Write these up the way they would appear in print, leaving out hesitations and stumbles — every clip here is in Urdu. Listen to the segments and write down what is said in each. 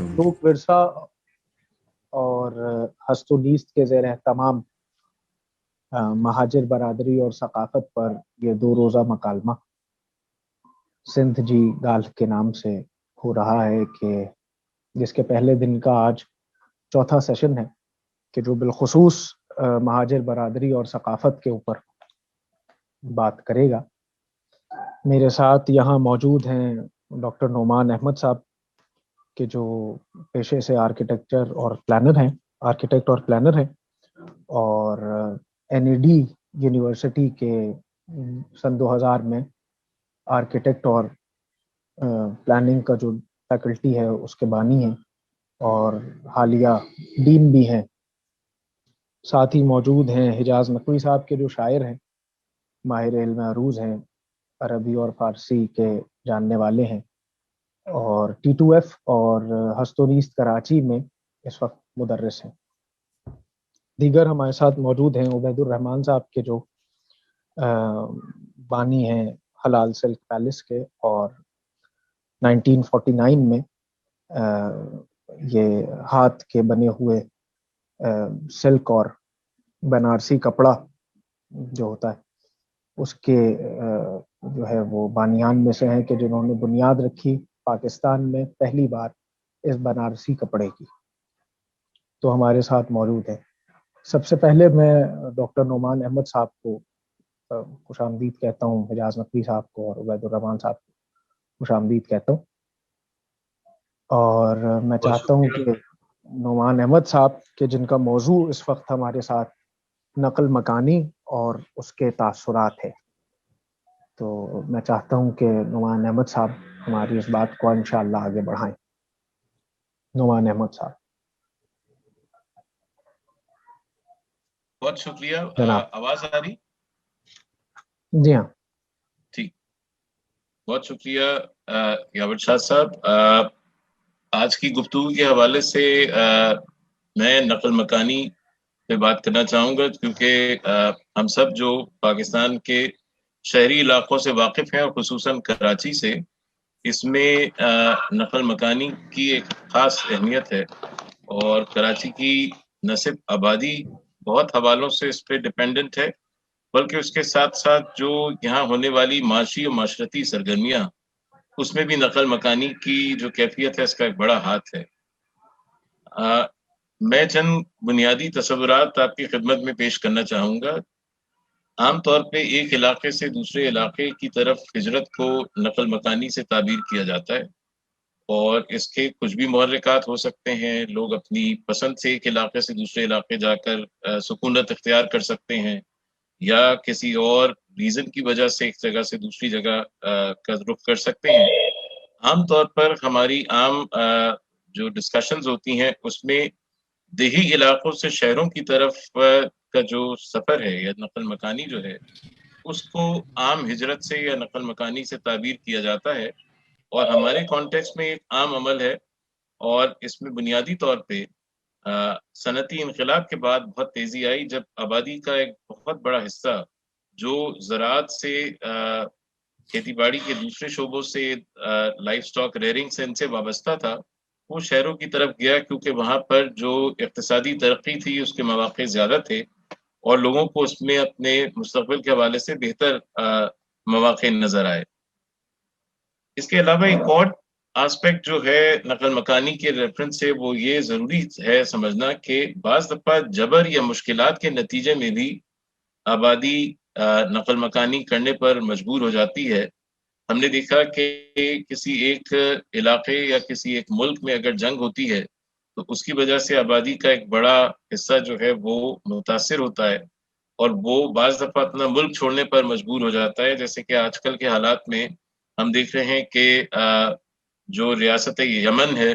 مخلوق ورثہ اور ہست و نیست کے زیر اہتمام مہاجر برادری اور ثقافت پر یہ 2 روزہ مکالمہ سندھ جی گالف کے نام سے ہو رہا ہے، کہ جس کے پہلے دن کا آج چوتھا سیشن ہے، کہ جو بالخصوص مہاجر برادری اور ثقافت کے اوپر بات کرے گا۔ میرے ساتھ یہاں موجود ہیں ڈاکٹر نعمان احمد صاحب، کہ جو پیشے سے آرکیٹیکٹ اور پلانر ہیں، اور NAD یونیورسٹی کے سن 2000 میں آرکیٹیکٹ اور پلاننگ کا جو فیکلٹی ہے اس کے بانی ہیں، اور حالیہ ڈین بھی ہیں۔ ساتھ ہی موجود ہیں حجاز نقوی صاحب، کے جو شاعر ہیں، ماہر علم عروض ہیں، عربی اور فارسی کے جاننے والے ہیں، اور T2F اور ہست و نیست کراچی میں اس وقت مدرس ہیں۔ دیگر ہمارے ساتھ موجود ہیں عبید الرحمان صاحب، کے جو بانی ہیں حلال سلک پیلس کے، اور 1949 میں یہ ہاتھ کے بنے ہوئے سلک اور بنارسی کپڑا جو ہوتا ہے اس کے جو ہے وہ بانیان میں سے ہیں، کہ جنہوں نے بنیاد رکھی پاکستان میں پہلی بار اس بنارسی کپڑے کی۔ تو ہمارے ساتھ موجود ہیں۔ سب سے پہلے میں ڈاکٹر نعمان احمد صاحب کو خوش آمدید کہتا ہوں، حجاز نقوی صاحب کو اور عبید الرحمان صاحب کو خوش آمدید کہتا ہوں، اور میں چاہتا ہوں کہ نعمان احمد صاحب کے جن کا موضوع اس وقت ہمارے ساتھ نقل مکانی اور اس کے تاثرات ہے، تو میں چاہتا ہوں کہ نعمان احمد صاحب ہماری اس بات کو انشاءاللہ آگے بڑھائیں۔ نعمان احمد صاحب۔ بہت شکریہ۔ آواز آ رہی؟ جی ہاں ٹھیک، بہت شکریہ یاور شاہ صاحب۔ آج کی گفتگو کے حوالے سے میں نقل مکانی پہ بات کرنا چاہوں گا، کیونکہ ہم سب جو پاکستان کے شہری علاقوں سے واقف ہیں، اور خصوصاً کراچی سے، اس میں نقل مکانی کی ایک خاص اہمیت ہے، اور کراچی کی نہ صرف آبادی بہت حوالوں سے اس پہ ڈپینڈنٹ ہے، بلکہ اس کے ساتھ ساتھ جو یہاں ہونے والی معاشی و معاشرتی سرگرمیاں، اس میں بھی نقل مکانی کی جو کیفیت ہے اس کا ایک بڑا ہاتھ ہے۔ میں چند بنیادی تصورات آپ کی خدمت میں پیش کرنا چاہوں گا۔ عام طور پہ ایک علاقے سے دوسرے علاقے کی طرف ہجرت کو نقل مکانی سے تعبیر کیا جاتا ہے، اور اس کے کچھ بھی محرکات ہو سکتے ہیں۔ لوگ اپنی پسند سے ایک علاقے سے دوسرے علاقے جا کر سکونت اختیار کر سکتے ہیں، یا کسی اور ریزن کی وجہ سے ایک جگہ سے دوسری جگہ کا رخ کر سکتے ہیں۔ عام طور پر ہماری عام جو ڈسکشنز ہوتی ہیں اس میں دیہی علاقوں سے شہروں کی طرف کا جو سفر ہے یا نقل مکانی جو ہے، اس کو عام ہجرت سے یا نقل مکانی سے تعبیر کیا جاتا ہے، اور ہمارے کانٹیکس میں ایک عام عمل ہے، اور اس میں بنیادی طور پہ صنعتی انقلاب کے بعد بہت تیزی آئی، جب آبادی کا ایک بہت بڑا حصہ جو زراعت سے کھیتی باڑی کے دوسرے شعبوں سے لائف سٹاک ریئرنگ سے ان سے وابستہ تھا، وہ شہروں کی طرف گیا، کیونکہ وہاں پر جو اقتصادی ترقی تھی اس کے مواقع زیادہ تھے، اور لوگوں کو اس میں اپنے مستقبل کے حوالے سے بہتر مواقع نظر آئے۔ اس کے علاوہ ایک اور آسپیکٹ جو ہے نقل مکانی کے ریفرنس سے، وہ یہ ضروری ہے سمجھنا کہ بعض دفعہ جبر یا مشکلات کے نتیجے میں بھی آبادی نقل مکانی کرنے پر مجبور ہو جاتی ہے۔ ہم نے دیکھا کہ کسی ایک علاقے یا کسی ایک ملک میں اگر جنگ ہوتی ہے تو اس کی وجہ سے آبادی کا ایک بڑا حصہ جو ہے وہ متاثر ہوتا ہے، اور وہ بعض دفعہ اپنا ملک چھوڑنے پر مجبور ہو جاتا ہے۔ جیسے کہ آج کل کے حالات میں ہم دیکھ رہے ہیں کہ جو ریاست یمن ہے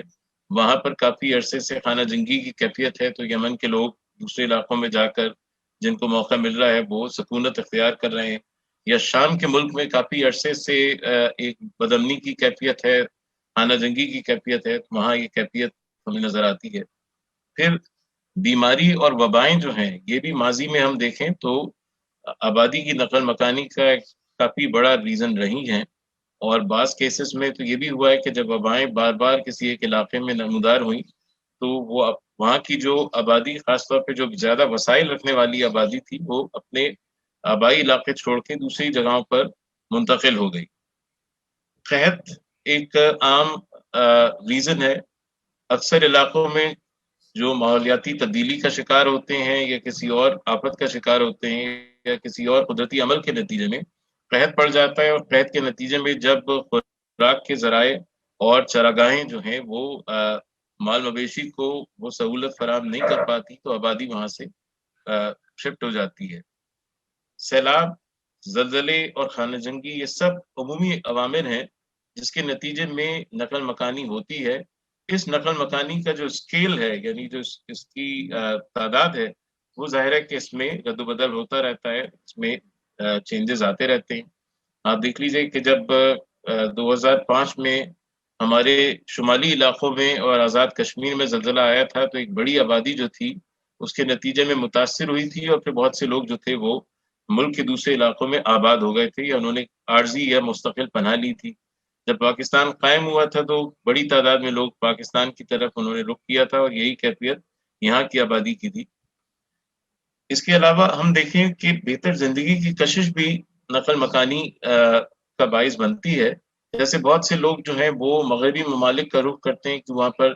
وہاں پر کافی عرصے سے خانہ جنگی کی کیفیت ہے، تو یمن کے لوگ دوسرے علاقوں میں جا کر جن کو موقع مل رہا ہے وہ سکونت اختیار کر رہے ہیں، یا شام کے ملک میں کافی عرصے سے ایک بدامنی کی کیفیت ہے، خانہ جنگی کی کیفیت ہے، وہاں یہ کیفیت ہمیں نظر آتی ہے۔ پھر بیماری اور وبائیں جو ہیں، یہ بھی ماضی میں ہم دیکھیں تو آبادی کی نقل مکانی کا ایک کافی بڑا ریزن رہی ہیں۔ اور بعض کیسز میں تو یہ بھی ہوا ہے کہ جب وبائیں بار بار کسی ایک علاقے میں نمودار ہوئیں تو وہ وہاں کی جو آبادی، خاص طور پہ جو زیادہ وسائل رکھنے والی آبادی تھی، وہ اپنے آبائی علاقے چھوڑ کے دوسری جگہوں پر منتقل ہو گئی۔ قحط ایک عام ریزن ہے۔ اکثر علاقوں میں جو ماحولیاتی تبدیلی کا شکار ہوتے ہیں یا کسی اور آفت کا شکار ہوتے ہیں یا کسی اور قدرتی عمل کے نتیجے میں قحط پڑ جاتا ہے، اور قحط کے نتیجے میں جب خوراک کے ذرائع اور چراگاہیں جو ہیں وہ مال مویشی کو وہ سہولت فراہم نہیں کر پاتی تو آبادی وہاں سے شفٹ ہو جاتی ہے۔ سیلاب، زلزلے اور خانہ جنگی یہ سب عمومی عوامل ہیں جس کے نتیجے میں نقل مکانی ہوتی ہے۔ اس نقل مکانی کا جو اسکیل ہے، یعنی جو اس کی تعداد ہے، وہ ظاہر ہے کہ اس میں رد و بدل ہوتا رہتا ہے، اس میں چینجز آتے رہتے ہیں۔ آپ دیکھ لیجئے کہ جب 2005 میں ہمارے شمالی علاقوں میں اور آزاد کشمیر میں زلزلہ آیا تھا تو ایک بڑی آبادی جو تھی اس کے نتیجے میں متاثر ہوئی تھی، اور پھر بہت سے لوگ جو تھے وہ ملک کے دوسرے علاقوں میں آباد ہو گئے تھے یا انہوں نے عارضی یا مستقل پناہ لی تھی۔ جب پاکستان قائم ہوا تھا تو بڑی تعداد میں لوگ پاکستان کی طرف انہوں نے رخ کیا تھا، اور یہی کیفیت یہاں کی آبادی کی تھی۔ اس کے علاوہ ہم دیکھیں کہ بہتر زندگی کی کشش بھی نقل مکانی کا باعث بنتی ہے۔ جیسے بہت سے لوگ جو ہیں وہ مغربی ممالک کا رخ کرتے ہیں کہ وہاں پر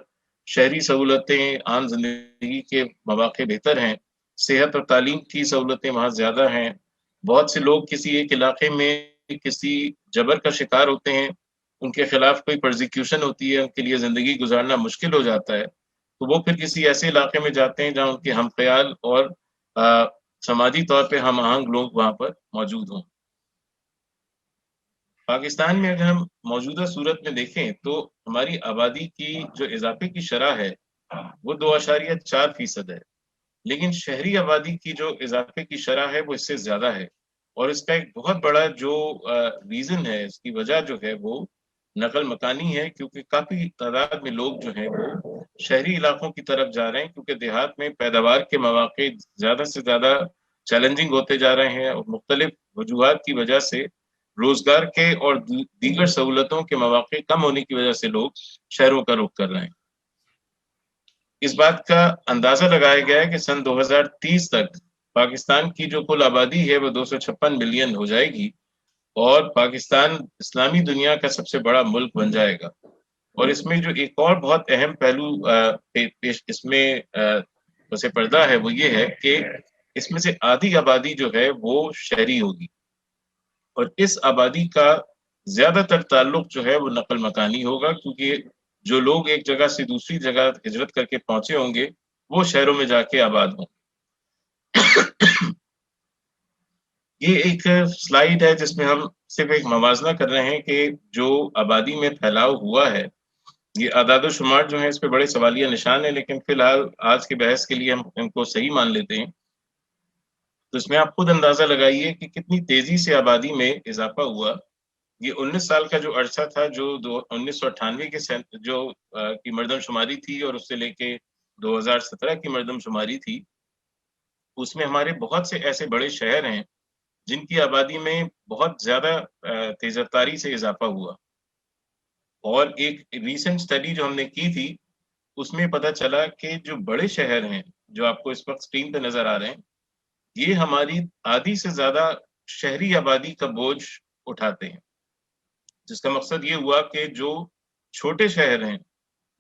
شہری سہولتیں، عام زندگی کے مواقع بہتر ہیں، صحت اور تعلیم کی سہولتیں وہاں زیادہ ہیں۔ بہت سے لوگ کسی ایک علاقے میں کسی جبر کا شکار ہوتے ہیں، ان کے خلاف کوئی پرزیکیوشن ہوتی ہے، ان کے لیے زندگی گزارنا مشکل ہو جاتا ہے، تو وہ پھر کسی ایسے علاقے میں جاتے ہیں جہاں ان کے ہم خیال اور سماجی طور پہ ہم آہنگ لوگ وہاں پر موجود ہوں۔ پاکستان میں اگر ہم موجودہ صورت میں دیکھیں تو ہماری آبادی کی جو اضافے کی شرح ہے وہ 2.4% ہے، لیکن شہری آبادی کی جو اضافے کی شرح ہے وہ اس سے زیادہ ہے، اور اس کا ایک بہت بڑا جو ریزن ہے، اس کی وجہ جو ہے وہ نقل مکانی ہے، کیونکہ کافی تعداد میں لوگ جو ہیں وہ شہری علاقوں کی طرف جا رہے ہیں، کیونکہ دیہات میں پیداوار کے مواقع زیادہ سے زیادہ چیلنجنگ ہوتے جا رہے ہیں، اور مختلف وجوہات کی وجہ سے روزگار کے اور دیگر سہولتوں کے مواقع کم ہونے کی وجہ سے لوگ شہروں کا رخ کر رہے ہیں۔ اس بات کا اندازہ لگایا گیا ہے کہ سن 2030 تک پاکستان کی جو کل آبادی ہے وہ 256 ملین ہو جائے گی، اور پاکستان اسلامی دنیا کا سب سے بڑا ملک بن جائے گا۔ اور اس میں جو ایک اور بہت اہم پہلو اس میں پس پردہ ہے وہ یہ ہے کہ اس میں سے آدھی آبادی جو ہے وہ شہری ہوگی، اور اس آبادی کا زیادہ تر تعلق جو ہے وہ نقل مکانی ہوگا، کیونکہ جو لوگ ایک جگہ سے دوسری جگہ ہجرت کر کے پہنچے ہوں گے وہ شہروں میں جا کے آباد ہوں۔ یہ ایک سلائیڈ ہے جس میں ہم صرف ایک موازنہ کر رہے ہیں کہ جو آبادی میں پھیلاؤ ہوا ہے، یہ اعداد و شمار جو ہیں اس پہ بڑے سوالیہ نشان ہیں، لیکن فی الحال آج کے بحث کے لیے ہم ان کو صحیح مان لیتے ہیں۔ تو اس میں آپ خود اندازہ لگائیے کہ کتنی تیزی سے آبادی میں اضافہ ہوا۔ یہ 19 سال کا جو عرصہ تھا، جو 1998 کے جو کی مردم شماری تھی اور اس سے لے کے 2017 کی مردم شماری تھی، اس میں ہمارے بہت سے ایسے بڑے شہر ہیں جن کی آبادی میں بہت زیادہ تیز رفتاری سے اضافہ ہوا۔ اور ایک ریسنٹ اسٹڈی جو ہم نے کی تھی اس میں پتہ چلا کہ جو بڑے شہر ہیں جو آپ کو اس وقت اسکرین پہ نظر آ رہے ہیں، یہ ہماری آدھی سے زیادہ شہری آبادی کا بوجھ اٹھاتے ہیں، جس کا مقصد یہ ہوا کہ جو چھوٹے شہر ہیں،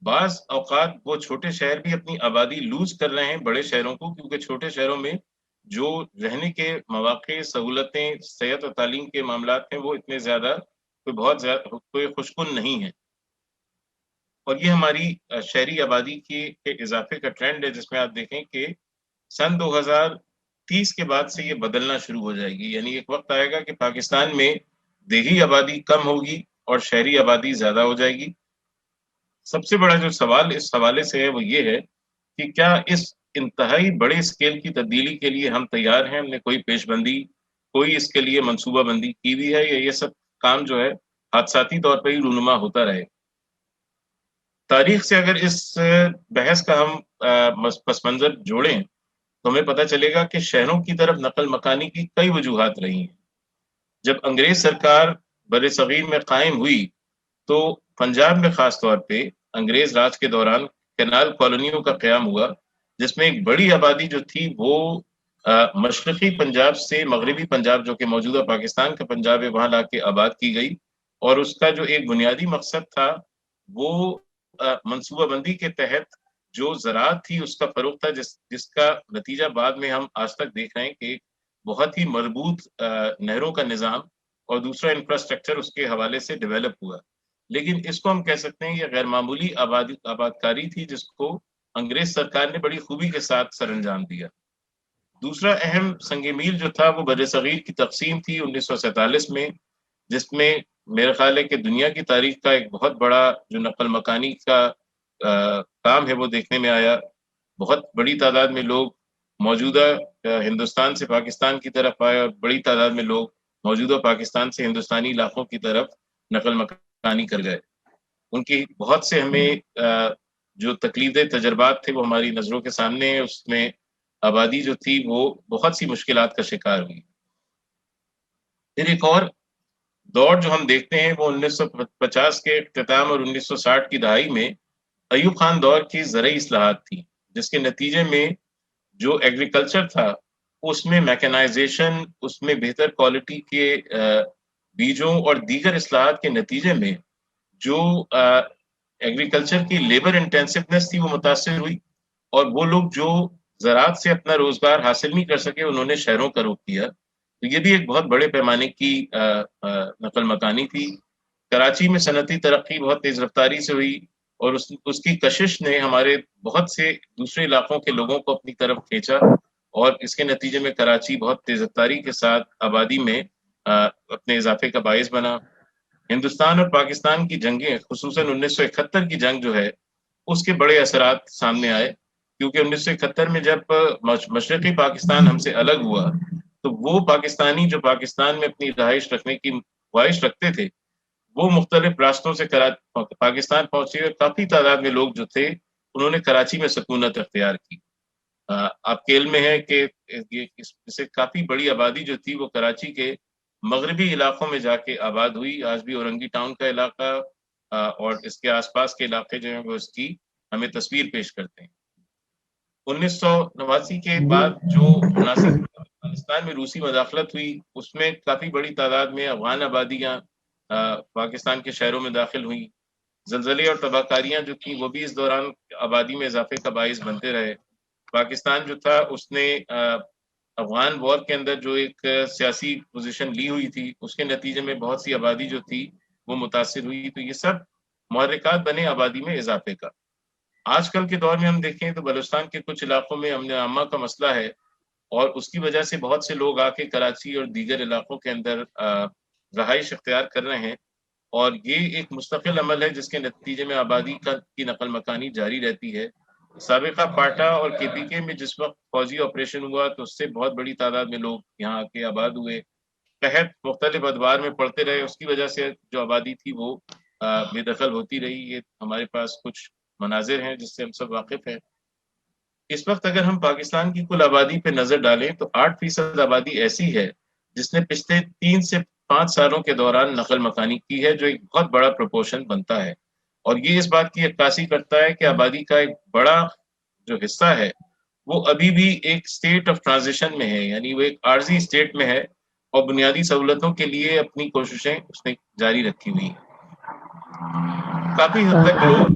بعض اوقات وہ چھوٹے شہر بھی اپنی آبادی لوز کر رہے ہیں بڑے شہروں کو، کیونکہ چھوٹے شہروں میں جو رہنے کے مواقع، سہولتیں، صحت اور تعلیم کے معاملات ہیں وہ اتنے زیادہ کوئی خوشکن نہیں ہے۔ اور یہ ہماری شہری آبادی کے اضافے کا ٹرینڈ ہے، جس میں آپ دیکھیں کہ سن 2030 کے بعد سے یہ بدلنا شروع ہو جائے گی، یعنی ایک وقت آئے گا کہ پاکستان میں دیہی آبادی کم ہوگی اور شہری آبادی زیادہ ہو جائے گی۔ سب سے بڑا جو سوال اس حوالے سے ہے وہ یہ ہے کہ کیا اس انتہائی بڑے اسکیل کی تبدیلی کے لیے ہم تیار ہیں؟ ہم نے کوئی پیش بندی، کوئی اس کے لیے منصوبہ بندی کی ہوئی ہے، یا یہ سب کام جو ہے حادثاتی طور پر ہی رونما ہوتا رہے؟ تاریخ سے اگر اس بحث کا ہم پس منظر جوڑیں تو ہمیں پتہ چلے گا کہ شہروں کی طرف نقل مکانی کی کئی وجوہات رہی ہیں۔ جب انگریز سرکار بر صغیر میں قائم ہوئی تو پنجاب میں خاص طور پہ انگریز راج کے دوران کینال کالونیوں کا قیام ہوا، جس میں ایک بڑی آبادی جو تھی وہ مشرقی پنجاب سے مغربی پنجاب جو کہ موجودہ پاکستان کا پنجاب ہے وہاں لا کے آباد کی گئی، اور اس کا جو ایک بنیادی مقصد تھا وہ منصوبہ بندی کے تحت جو زراعت تھی اس کا فروغ تھا، جس کا نتیجہ بعد میں ہم آج تک دیکھ رہے ہیں کہ ایک بہت ہی مربوط نہروں کا نظام اور دوسرا انفراسٹرکچر اس کے حوالے سے ڈیولپ ہوا۔ لیکن اس کو ہم کہہ سکتے ہیں یہ غیر معمولی آبادکاری تھی جس کو انگریز سرکار نے بڑی خوبی کے ساتھ سر انجام دیا۔ دوسرا اہم سنگ میل جو تھا وہ بر صغیر کی تقسیم تھی 1947 میں، جس میں میرے خیال ہے کہ دنیا کی تاریخ کا ایک بہت بڑا جو نقل مکانی کا کام ہے وہ دیکھنے میں آیا۔ بہت بڑی تعداد میں لوگ موجودہ ہندوستان سے پاکستان کی طرف آئے اور بڑی تعداد میں لوگ موجودہ پاکستان سے ہندوستانی علاقوں کی طرف نقل مکانی کر گئے۔ ان کی بہت سے ہمیں جو تکلیف تجربات تھے وہ ہماری نظروں کے سامنے ہیں، اس میں آبادی جو تھی وہ بہت سی مشکلات کا شکار ہوئی۔ پھر ایک اور دور جو ہم دیکھتے ہیں وہ 1950 کے اختتام اور 1960 کی دہائی میں ایوب خان دور کی زرعی اصلاحات تھی، جس کے نتیجے میں جو ایگریکلچر تھا اس میں میکنائزیشن، اس میں بہتر کوالٹی کے بیجوں اور دیگر اصلاحات کے نتیجے میں جو ایگریکلچر کی لیبر انٹینسونیس تھی وہ متاثر ہوئی، اور وہ لوگ جو زراعت سے اپنا روزگار حاصل نہیں کر سکے انہوں نے شہروں کا رخ کیا۔ تو یہ بھی ایک بہت بڑے پیمانے کی نقل مکانی تھی۔ کراچی میں صنعتی ترقی بہت تیز رفتاری سے ہوئی، اور اس کی کشش نے ہمارے بہت سے دوسرے علاقوں کے لوگوں کو اپنی طرف کھینچا، اور اس کے نتیجے میں کراچی بہت تیز رفتاری کے ساتھ آبادی میں اپنے اضافے کا باعث بنا۔ ہندوستان اور پاکستان کی جنگیں، خصوصاً 1971 کی جنگ جو ہے اس کے بڑے اثرات سامنے آئے، کیونکہ 1971 میں جب مشرقی پاکستان ہم سے الگ ہوا تو وہ پاکستانی جو پاکستان میں اپنی رہائش رکھنے کی خواہش رکھتے تھے وہ مختلف راستوں سے پاکستان پہنچے، اور کافی تعداد میں لوگ جو تھے انہوں نے کراچی میں سکونت اختیار کی۔ آپ کے علم میں ہے کہ اسے کافی بڑی آبادی جو تھی وہ کراچی کے مغربی علاقوں میں جا کے آباد ہوئی۔ آج بھی اورنگی ٹاؤن کا علاقہ اور اس کے آس پاس کے علاقے جو ہیں وہ اس کی ہمیں تصویر پیش کرتے ہیں۔ 1989 کے بعد جو افغانستان میں روسی مداخلت ہوئی اس میں کافی بڑی تعداد میں افغان آبادیاں پاکستان کے شہروں میں داخل ہوئیں۔ زلزلے اور تباہ کاریاں جو تھیں وہ بھی اس دوران آبادی میں اضافے کا باعث بنتے رہے۔ پاکستان جو تھا اس نے افغان وار کے اندر جو ایک سیاسی پوزیشن لی ہوئی تھی اس کے نتیجے میں بہت سی آبادی جو تھی وہ متاثر ہوئی۔ تو یہ سب محرکات بنے آبادی میں اضافے کا۔ آج کل کے دور میں ہم دیکھیں تو بلوچستان کے کچھ علاقوں میں امن عامہ کا مسئلہ ہے، اور اس کی وجہ سے بہت سے لوگ آ کے کراچی اور دیگر علاقوں کے اندر رہائش اختیار کر رہے ہیں، اور یہ ایک مستقل عمل ہے جس کے نتیجے میں آبادی کی نقل مکانی جاری رہتی ہے۔ سابقہ پاٹا اور کے پی کے میں جس وقت فوجی آپریشن ہوا تو اس سے بہت بڑی تعداد میں لوگ یہاں آ کے آباد ہوئے۔ قحط مختلف ادوار میں پڑتے رہے، اس کی وجہ سے جو آبادی تھی وہ بے دخل ہوتی رہی۔ یہ ہمارے پاس کچھ مناظر ہیں جس سے ہم سب واقف ہیں۔ اس وقت اگر ہم پاکستان کی کل آبادی پہ نظر ڈالیں تو 8% آبادی ایسی ہے جس نے پچھلے 3 سے 5 سالوں کے دوران نقل مکانی کی ہے، جو ایک بہت بڑا پروپورشن بنتا ہے، اور یہ اس بات کی عکاسی کرتا ہے کہ آبادی کا ایک بڑا جو حصہ ہے وہ ابھی بھی ایک اسٹیٹ آف ٹرانزیشن میں ہے، یعنی وہ ایک عارضی اسٹیٹ میں ہے، اور بنیادی سہولتوں کے لیے اپنی کوششیں اس نے جاری رکھی ہوئی ہیں۔ کافی حد تک لوگ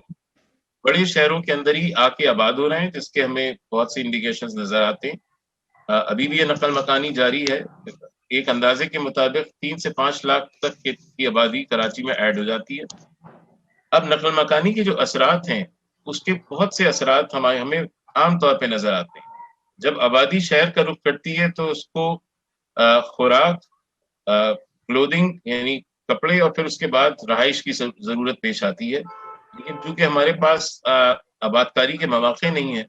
بڑے شہروں کے اندر ہی آ کے آباد ہو رہے ہیں، جس کے ہمیں بہت سی انڈیکیشنز نظر آتے ہیں۔ ابھی بھی یہ نقل مکانی جاری ہے۔ ایک اندازے کے مطابق 3 سے 5 لاکھ تک کی آبادی کراچی میں ایڈ ہو جاتی ہے۔ اب نقل مکانی کے جو اثرات ہیں اس کے بہت سے اثرات ہمیں عام طور پہ نظر آتے ہیں۔ جب آبادی شہر کا رخ کرتی ہے تو اس کو خوراک، کلودنگ یعنی کپڑے، اور پھر اس کے بعد رہائش کی ضرورت پیش آتی ہے، لیکن چونکہ ہمارے پاس آبادکاری کے مواقع نہیں ہیں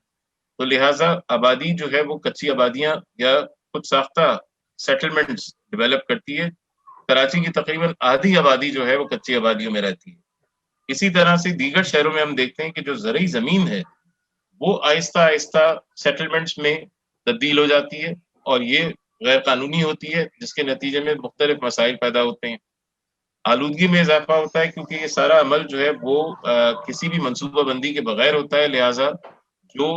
تو لہٰذا آبادی جو ہے وہ کچی آبادیاں یا خود ساختہ سیٹلمنٹس ڈیولپ کرتی ہے۔ کراچی کی تقریباً آدھی آبادی جو ہے وہ کچی آبادیوں میں رہتی ہے۔ اسی طرح سے دیگر شہروں میں ہم دیکھتے ہیں کہ جو زرعی زمین ہے وہ آہستہ آہستہ سیٹلمنٹس میں تبدیل ہو جاتی ہے، اور یہ غیر قانونی ہوتی ہے، جس کے نتیجے میں مختلف مسائل پیدا ہوتے ہیں۔ آلودگی میں اضافہ ہوتا ہے کیونکہ یہ سارا عمل جو ہے وہ کسی بھی منصوبہ بندی کے بغیر ہوتا ہے، لہٰذا جو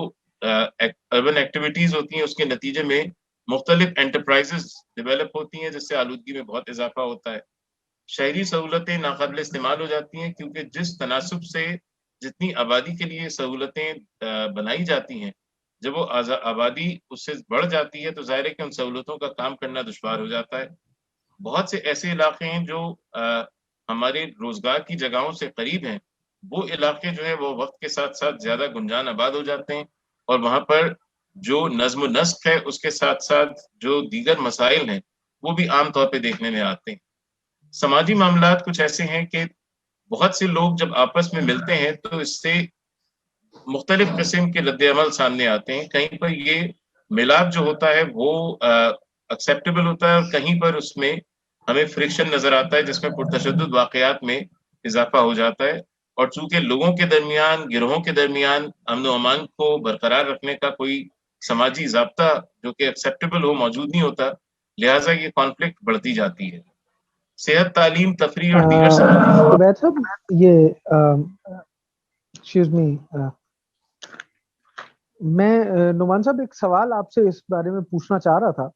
اربن ایکٹیویٹیز ہوتی ہیں اس کے نتیجے میں مختلف انٹرپرائزز ڈیولپ ہوتی ہیں جس سے آلودگی میں بہت اضافہ ہوتا ہے۔ شہری سہولتیں ناقابل استعمال ہو جاتی ہیں کیونکہ جس تناسب سے جتنی آبادی کے لیے سہولتیں بنائی جاتی ہیں، جب وہ آبادی اس سے بڑھ جاتی ہے تو ظاہر ہے کہ ان سہولتوں کا کام کرنا دشوار ہو جاتا ہے۔ بہت سے ایسے علاقے ہیں جو ہمارے روزگار کی جگہوں سے قریب ہیں، وہ علاقے جو ہے وہ وقت کے ساتھ ساتھ زیادہ گنجان آباد ہو جاتے ہیں، اور وہاں پر جو نظم و نسق ہے اس کے ساتھ ساتھ جو دیگر مسائل ہیں وہ بھی عام طور پہ دیکھنے میں آتے ہیں۔ سماجی معاملات کچھ ایسے ہیں کہ بہت سے لوگ جب آپس میں ملتے ہیں تو اس سے مختلف قسم کے رد عمل سامنے آتے ہیں۔ کہیں پر یہ ملاپ جو ہوتا ہے وہ ایکسیپٹیبل ہوتا ہے، اور کہیں پر اس میں ہمیں فرکشن نظر آتا ہے جس میں پرتشدد واقعات میں اضافہ ہو جاتا ہے، اور چونکہ لوگوں کے درمیان، گروہوں کے درمیان امن و امان کو برقرار رکھنے کا کوئی سماجی ضابطہ جو کہ ایکسیپٹیبل ہو موجود نہیں ہوتا، لہٰذا یہ کانفلکٹ بڑھتی جاتی ہے۔ صحت، تعلیم، تفریح اور دیگر سماجی عبید صاحب، یہ ایکسکیوز می، میں نعمان صاحب ایک سوال آپ سے اس بارے میں پوچھنا چاہ رہا تھا،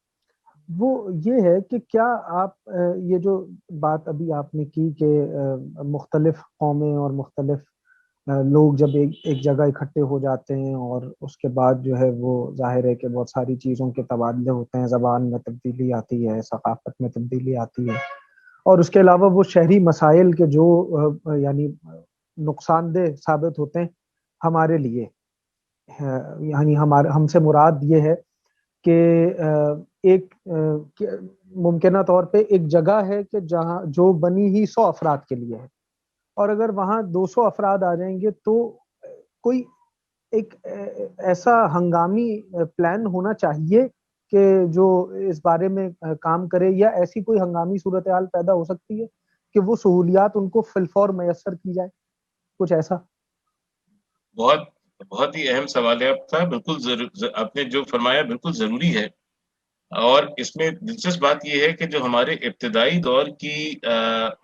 وہ یہ ہے کہ کیا آپ یہ جو بات ابھی آپ نے کی کہ مختلف قومیں اور مختلف لوگ جب ایک جگہ اکٹھے ہو جاتے ہیں اور اس کے بعد جو ہے وہ ظاہر ہے کہ بہت ساری چیزوں کے تبادلے ہوتے ہیں، زبان میں تبدیلی آتی ہے، ثقافت میں تبدیلی آتی ہے، اور اس کے علاوہ وہ شہری مسائل کے جو یعنی نقصان دہ ثابت ہوتے ہیں ہمارے لیے، یعنی ہم سے مراد یہ ہے کہ ایک ممکنہ طور پہ ایک جگہ ہے کہ جہاں جو بنی ہی 100 افراد کے لیے ہے، اور اگر وہاں 200 افراد آ جائیں گے تو کوئی ایک ایسا ہنگامی پلان ہونا چاہیے کہ جو اس بارے میں کام کرے، یا ایسی کوئی ہنگامی صورتحال پیدا ہو سکتی ہے کہ وہ سہولیات ان کو فی الفور میسر کی جائے، کچھ ایسا؟ بہت ہی اہم سوال ہے آپ کا، بالکل آپ نے جو فرمایا بالکل ضروری ہے، اور اس میں دلچسپ بات یہ ہے کہ جو ہمارے ابتدائی دور کی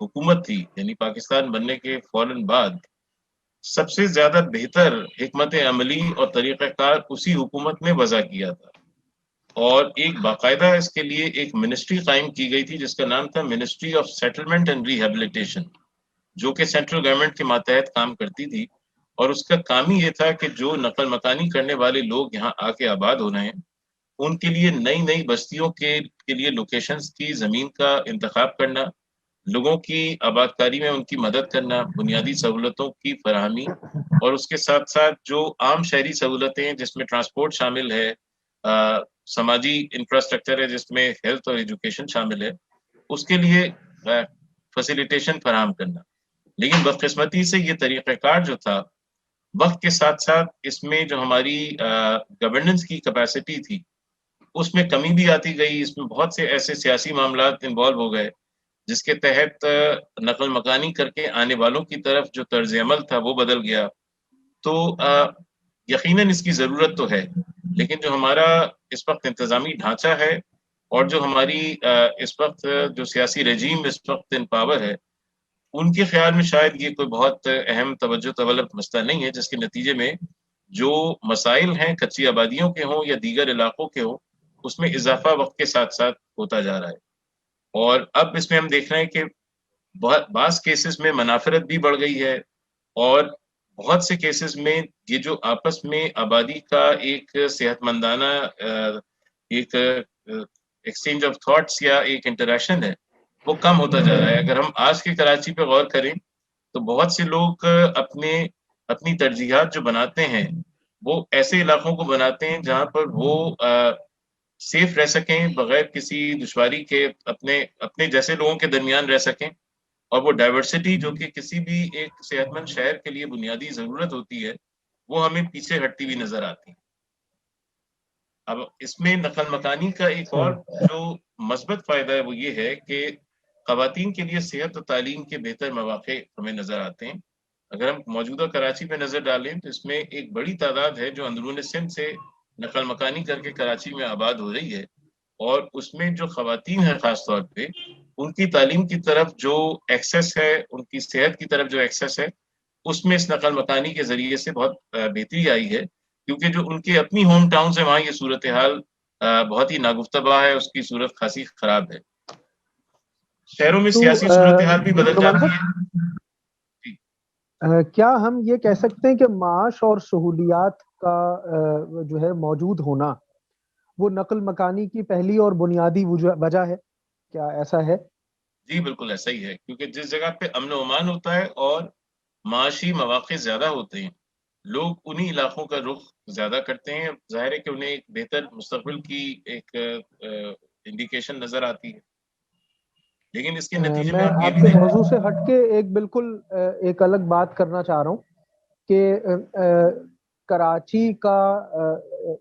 حکومت تھی، یعنی پاکستان بننے کے فوراً بعد سب سے زیادہ بہتر حکمت عملی اور طریقہ کار اسی حکومت نے وضع کیا تھا، اور ایک باقاعدہ اس کے لیے ایک منسٹری قائم کی گئی تھی جس کا نام تھا ministry of settlement and rehabilitation, جو کہ سینٹرل گورنمنٹ کے ماتحت کام کرتی تھی، اور اس کا کام ہی یہ تھا کہ جو نقل مکانی کرنے والے لوگ یہاں آ کے آباد ہو رہے ہیں ان کے لیے نئی بستیوں کے لیے لوکیشنز کی زمین کا انتخاب کرنا، لوگوں کی آباد کاری میں ان کی مدد کرنا، بنیادی سہولتوں کی فراہمی، اور اس کے ساتھ ساتھ جو عام شہری سہولتیں ہیں جس میں ٹرانسپورٹ شامل ہے، سماجی انفراسٹرکچر ہے جس میں ہیلتھ اور ایجوکیشن شامل ہے، اس کے لیے فیسیلیٹیشن فراہم کرنا۔ لیکن بدقسمتی سے یہ طریقہ کار جو تھا وقت کے ساتھ ساتھ اس میں جو ہماری گورننس کی کیپیسٹی تھی اس میں کمی بھی آتی گئی، اس میں بہت سے ایسے سیاسی معاملات انوالو ہو گئے جس کے تحت نقل مکانی کر کے آنے والوں کی طرف جو طرز عمل تھا وہ بدل گیا۔ تو یقیناً اس کی ضرورت تو ہے، لیکن جو ہمارا اس وقت انتظامی ڈھانچہ ہے اور جو ہماری اس وقت جو سیاسی رجیم اس وقت ان پاور ہے، ان کے خیال میں شاید یہ کوئی بہت اہم توجہ طلب مسئلہ نہیں ہے، جس کے نتیجے میں جو مسائل ہیں کچی آبادیوں کے ہوں یا دیگر علاقوں کے ہوں اس میں اضافہ وقت کے ساتھ ساتھ ہوتا جا رہا ہے، اور اب اس میں ہم دیکھ رہے ہیں کہ بعض کیسز میں منافرت بھی بڑھ گئی ہے، اور بہت سے کیسز میں یہ جو آپس میں آبادی کا ایک صحت مندانہ ایک ایکسچینج آف تھاٹس یا ایک انٹریکشن ہے وہ کم ہوتا جا رہا ہے۔ اگر ہم آج کے کراچی پہ غور کریں تو بہت سے لوگ اپنی ترجیحات جو بناتے ہیں وہ ایسے علاقوں کو بناتے ہیں جہاں پر وہ سیف رہ سکیں، بغیر کسی دشواری کے اپنے جیسے لوگوں کے درمیان رہ سکیں، اور وہ ڈائیورسٹی جو کہ کسی بھی ایک صحت مند شہر کے لیے بنیادی ضرورت ہوتی ہے وہ ہمیں پیچھے ہٹتی ہوئی نظر آتی ہے۔ اب اس میں نقل مکانی کا ایک اور جو مثبت فائدہ ہے وہ یہ ہے کہ خواتین کے لیے صحت و تعلیم کے بہتر مواقع ہمیں نظر آتے ہیں۔ اگر ہم موجودہ کراچی پہ نظر ڈالیں تو اس میں ایک بڑی تعداد ہے جو اندرون سندھ سے نقل مکانی کر کے کراچی میں آباد ہو رہی ہے، اور اس میں جو خواتین ہیں خاص طور پہ ان کی تعلیم کی طرف جو ایکسیس ہے، ان کی صحت کی طرف جو ایکسیس ہے، اس میں اس نقل مکانی کے ذریعے سے بہت بہتری آئی ہے، کیونکہ جو ان کے اپنی ہوم ٹاؤنز ہیں وہاں یہ صورتحال بہت ہی ناگفتبا ہے، اس کی صورت خاصی خراب ہے. شہروں میں تو سیاسی صورتحال بھی بدل نعمان جاتی صاحب، ہے. جی کیا ہم یہ کہہ سکتے ہیں کہ معاش اور سہولیات کا جو ہے موجود ہونا وہ نقل مکانی کی پہلی اور بنیادی وجہ ہے؟ کیا ایسا ہے؟ جی بالکل ایسا ہی ہے، کیونکہ جس جگہ پہ امن و امان ہوتا ہے اور معاشی مواقع زیادہ ہوتے ہیں، لوگ انہی علاقوں کا رخ زیادہ کرتے ہیں. ظاہر ہے کہ انہیں ایک بہتر مستقبل کی ایک انڈیکیشن نظر آتی ہے، لیکن اس کے نتیجے میں میں آپ یہ آپ بھی کے دیکھیں. موضوع سے ہٹ کے ایک بالکل ایک الگ بات کرنا چاہ رہا ہوں کہ کراچی کا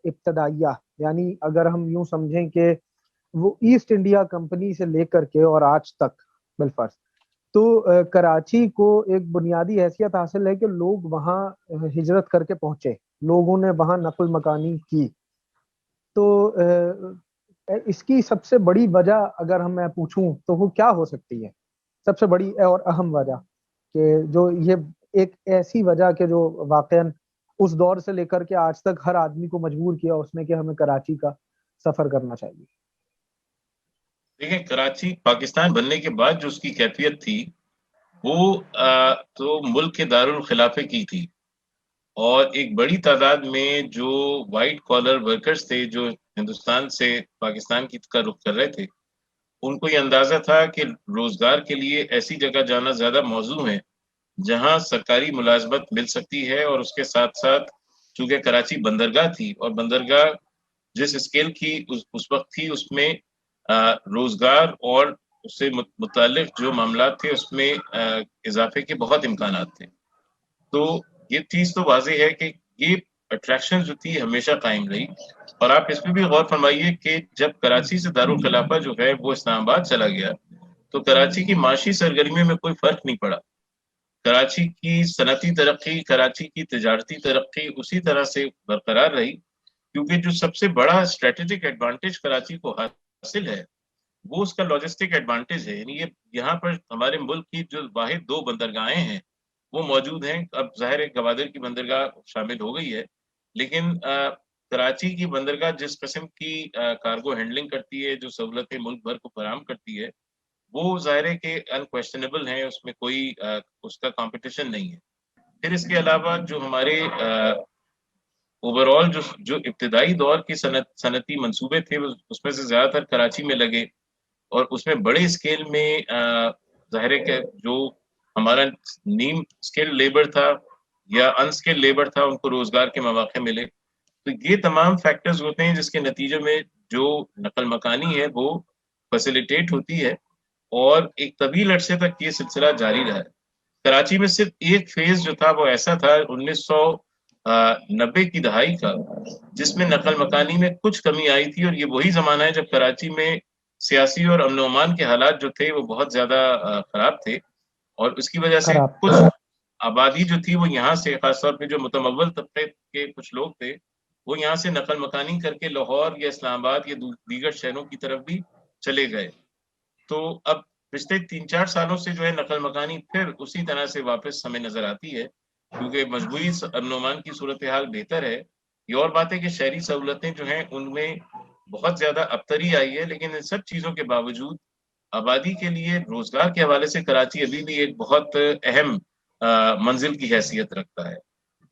ابتدائیہ، یعنی اگر ہم یوں سمجھیں کہ وہ ایسٹ انڈیا کمپنی سے لے کر کے اور آج تک بالفرض، تو کراچی کو ایک بنیادی حیثیت حاصل ہے کہ لوگ وہاں ہجرت کر کے پہنچے، لوگوں نے وہاں نقل مکانی کی. تو اس کی سب سے بڑی وجہ اگر میں پوچھوں تو وہ کیا ہو سکتی ہے؟ سب سے بڑی اور اہم وجہ، کہ جو یہ ایک ایسی وجہ کہ جو واقعاً اس دور سے لے کر کے آج تک ہر آدمی کو مجبور کیا اس نے کہ ہمیں کراچی کا سفر کرنا چاہیے. دیکھیں، کراچی پاکستان بننے کے بعد جو اس کی کیفیت تھی وہ تو ملک کے دارالخلافے کی تھی، اور ایک بڑی تعداد میں جو وائٹ کالر ورکرز تھے جو ہندوستان سے پاکستان کی کا رخ کر رہے تھے، ان کو یہ اندازہ تھا کہ روزگار کے لیے ایسی جگہ جانا زیادہ موزوں ہے جہاں سرکاری ملازمت مل سکتی ہے، اور اس کے ساتھ ساتھ چونکہ کراچی بندرگاہ تھی، اور بندرگاہ جس اسکیل کی اس وقت تھی، اس میں روزگار اور اس سے متعلق جو معاملات تھے اس میں اضافے کے بہت امکانات تھے. تو یہ چیز تو واضح ہے کہ یہ اٹریکشن جو تھی ہمیشہ قائم رہی. اور آپ اس پہ بھی غور فرمائیے کہ جب کراچی سے دارالخلافہ جو ہے وہ اسلام آباد چلا گیا تو کراچی کی معاشی سرگرمیوں میں کوئی فرق نہیں پڑا. کراچی کی صنعتی ترقی، کراچی کی تجارتی ترقی اسی طرح سے برقرار رہی، کیونکہ جو سب سے بڑا اسٹریٹجک ایڈوانٹیج کراچی کو حاصل ہے وہ اس کا لاجسٹک ایڈوانٹیج ہے. یعنی یہاں پر ہمارے ملک کی جو واحد 2 بندرگاہیں ہیں وہ موجود ہیں. اب ظاہر ہے گوادر کی بندرگاہ شامل ہو گئی ہے، لیکن کراچی کی بندرگاہ جس قسم کی کارگو ہینڈلنگ کرتی ہے، جو سہولتیں ملک بھر کو فراہم کرتی ہے، وہ ظاہر ہے کہ انکویسچنیبل ہیں، اس میں کوئی اس کا کمپٹیشن نہیں ہے. پھر اس کے علاوہ جو ہمارے اوور آل جو ابتدائی دور کے صنعتی منصوبے تھے اس میں سے زیادہ تر کراچی میں لگے، اور اس میں بڑے اسکیل میں ظاہر ہے کہ جو ہمارا نیم اسکل لیبر تھا یا ان اسکل لیبر تھا ان کو روزگار کے مواقع ملے. تو یہ تمام فیکٹرز ہوتے ہیں جس کے نتیجے میں جو نقل مکانی ہے وہ فیسیلیٹیٹ ہوتی ہے، اور ایک طویل عرصے تک یہ سلسلہ جاری رہا ہے. کراچی میں صرف ایک فیز جو تھا وہ ایسا تھا 1990 کی دہائی کا، جس میں نقل مکانی میں کچھ کمی آئی تھی، اور یہ وہی زمانہ ہے جب کراچی میں سیاسی اور امن و امان کے حالات جو تھے وہ بہت زیادہ خراب تھے، اور اس کی وجہ سے خراب. کچھ آبادی جو تھی وہ یہاں سے، خاص طور پہ جو متمول طبقے کے کچھ لوگ تھے وہ یہاں سے نقل مکانی کر کے لاہور یا اسلام آباد یا دیگر شہروں کی طرف بھی چلے گئے. تو اب پچھلے 3-4 سالوں سے جو ہے نقل مکانی پھر اسی طرح سے واپس ہمیں نظر آتی ہے، کیونکہ مجموعی امن و امان کی صورتحال بہتر ہے. یہ اور بات ہے کہ شہری سہولتیں جو ہیں ان میں بہت زیادہ ابتری آئی ہے، لیکن ان سب چیزوں کے باوجود آبادی کے لیے روزگار کے حوالے سے کراچی ابھی بھی ایک بہت اہم منزل کی حیثیت رکھتا ہے.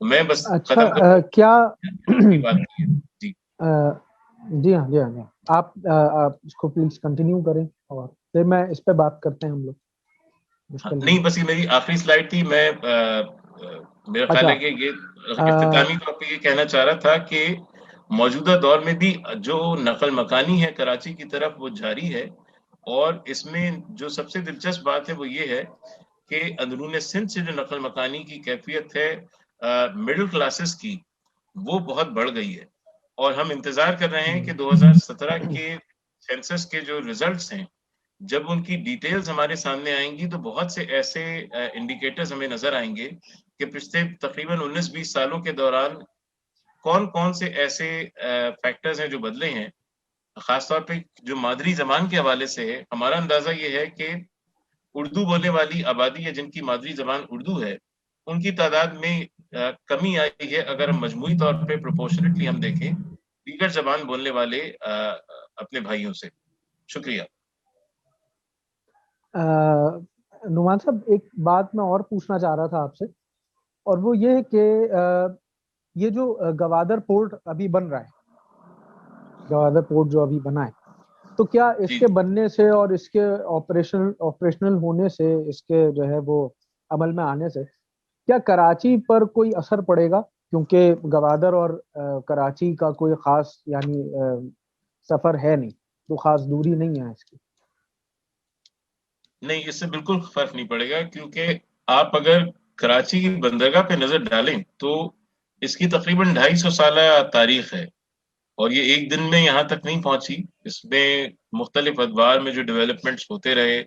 میں بس ختم اچھا، کیا کروں بات کی ہے. جی جی ہاں جی ہاں جی ہاں، آپ اس کو پلیز کنٹینیو کریں اور پھر میں اس پہ بات کرتے ہیں ہم لوگ مشکل نہیں، بس یہ میری آخری سلائڈ تھی. میں میرا خیال اچھا. ہے کہ یہ اختتامی طور پہ یہ کہنا چاہ رہا تھا کہ موجودہ دور میں بھی جو نقل مکانی ہے کراچی کی طرف وہ جاری ہے، اور اس میں جو سب سے دلچسپ بات ہے وہ یہ ہے کہ اندرون سندھ سے جو نقل مکانی کی کیفیت ہے مڈل کلاسز کی وہ بہت بڑھ گئی ہے. اور ہم انتظار کر رہے ہیں کہ 2017 کے سینسس کے جو ریزلٹس ہیں جب ان کی ڈیٹیلز ہمارے سامنے آئیں گی تو بہت سے ایسے انڈیکیٹرز ہمیں نظر آئیں گے کہ پچھلے تقریباً 19-20 سالوں کے دوران کون کون سے ایسے فیکٹرز ہیں جو بدلے ہیں خاص طور پہ جو مادری زبان کے حوالے سے ہے، ہمارا اندازہ یہ ہے کہ اردو بولنے والی آبادی ہے جن کی مادری زبان اردو ہے، ان کی تعداد میں کمی آئی ہے اگر مجموعی طور پہ پروپورشنٹلی ہم دیکھیں دیگر زبان بولنے والے اپنے بھائیوں سے. شکریہ. نعمان صاحب ایک بات میں اور پوچھنا چاہ رہا تھا آپ سے، اور وہ یہ کہ یہ جو گوادر پورٹ ابھی بن رہا ہے، گوادر پورٹ جو ابھی بنا ہے، تو کیا اس کے بننے سے اور اس کے آپریشنل ہونے سے، اس کے جو ہے وہ عمل میں آنے سے کیا کراچی پر کوئی اثر پڑے گا؟ کیونکہ گوادر اور کراچی کا کوئی خاص یعنی سفر ہے نہیں، تو خاص دوری نہیں ہے اس کی. نہیں، اس سے بالکل فرق نہیں پڑے گا، کیونکہ آپ اگر کراچی کی بندرگاہ پہ نظر ڈالیں تو اس کی تقریباً 250 سالہ تاریخ ہے، اور یہ ایک دن میں یہاں تک نہیں پہنچی. اس میں مختلف ادوار میں جو ڈیولپمنٹس ہوتے رہے،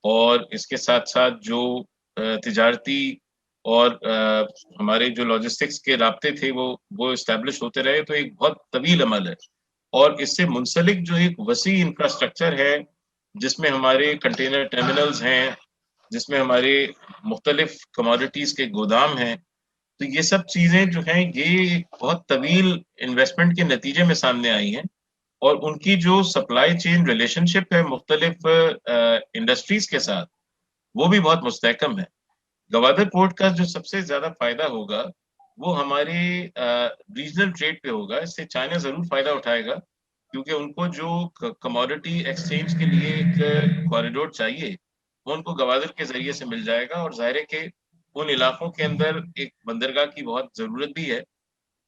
اور اس کے ساتھ ساتھ جو تجارتی اور ہمارے جو لاجسٹکس کے رابطے تھے وہ اسٹیبلش ہوتے رہے، تو ایک بہت طویل عمل ہے. اور اس سے منسلک جو ایک وسیع انفراسٹرکچر ہے، جس میں ہمارے کنٹینر ٹرمینلز ہیں، جس میں ہمارے مختلف کموڈیٹیز کے گودام ہیں، تو یہ سب چیزیں جو ہیں یہ بہت طویل انویسٹمنٹ کے نتیجے میں سامنے آئی ہیں، اور ان کی جو سپلائی چین ریلیشن شپ ہے مختلف انڈسٹریز کے ساتھ، وہ بھی بہت مستحکم ہے. گوادر پورٹ کا جو سب سے زیادہ فائدہ ہوگا وہ ہمارے ریجنل ٹریڈ پہ ہوگا. اس سے چائنا ضرور فائدہ اٹھائے گا، کیونکہ ان کو جو کموڈیٹی ایکسچینج کے لیے ایک کوریڈور چاہیے وہ ان کو گوادر کے ذریعے سے مل جائے گا. اور ظاہر ہے کہ ان علاقوں کے اندر ایک بندرگاہ کی بہت ضرورت بھی ہے،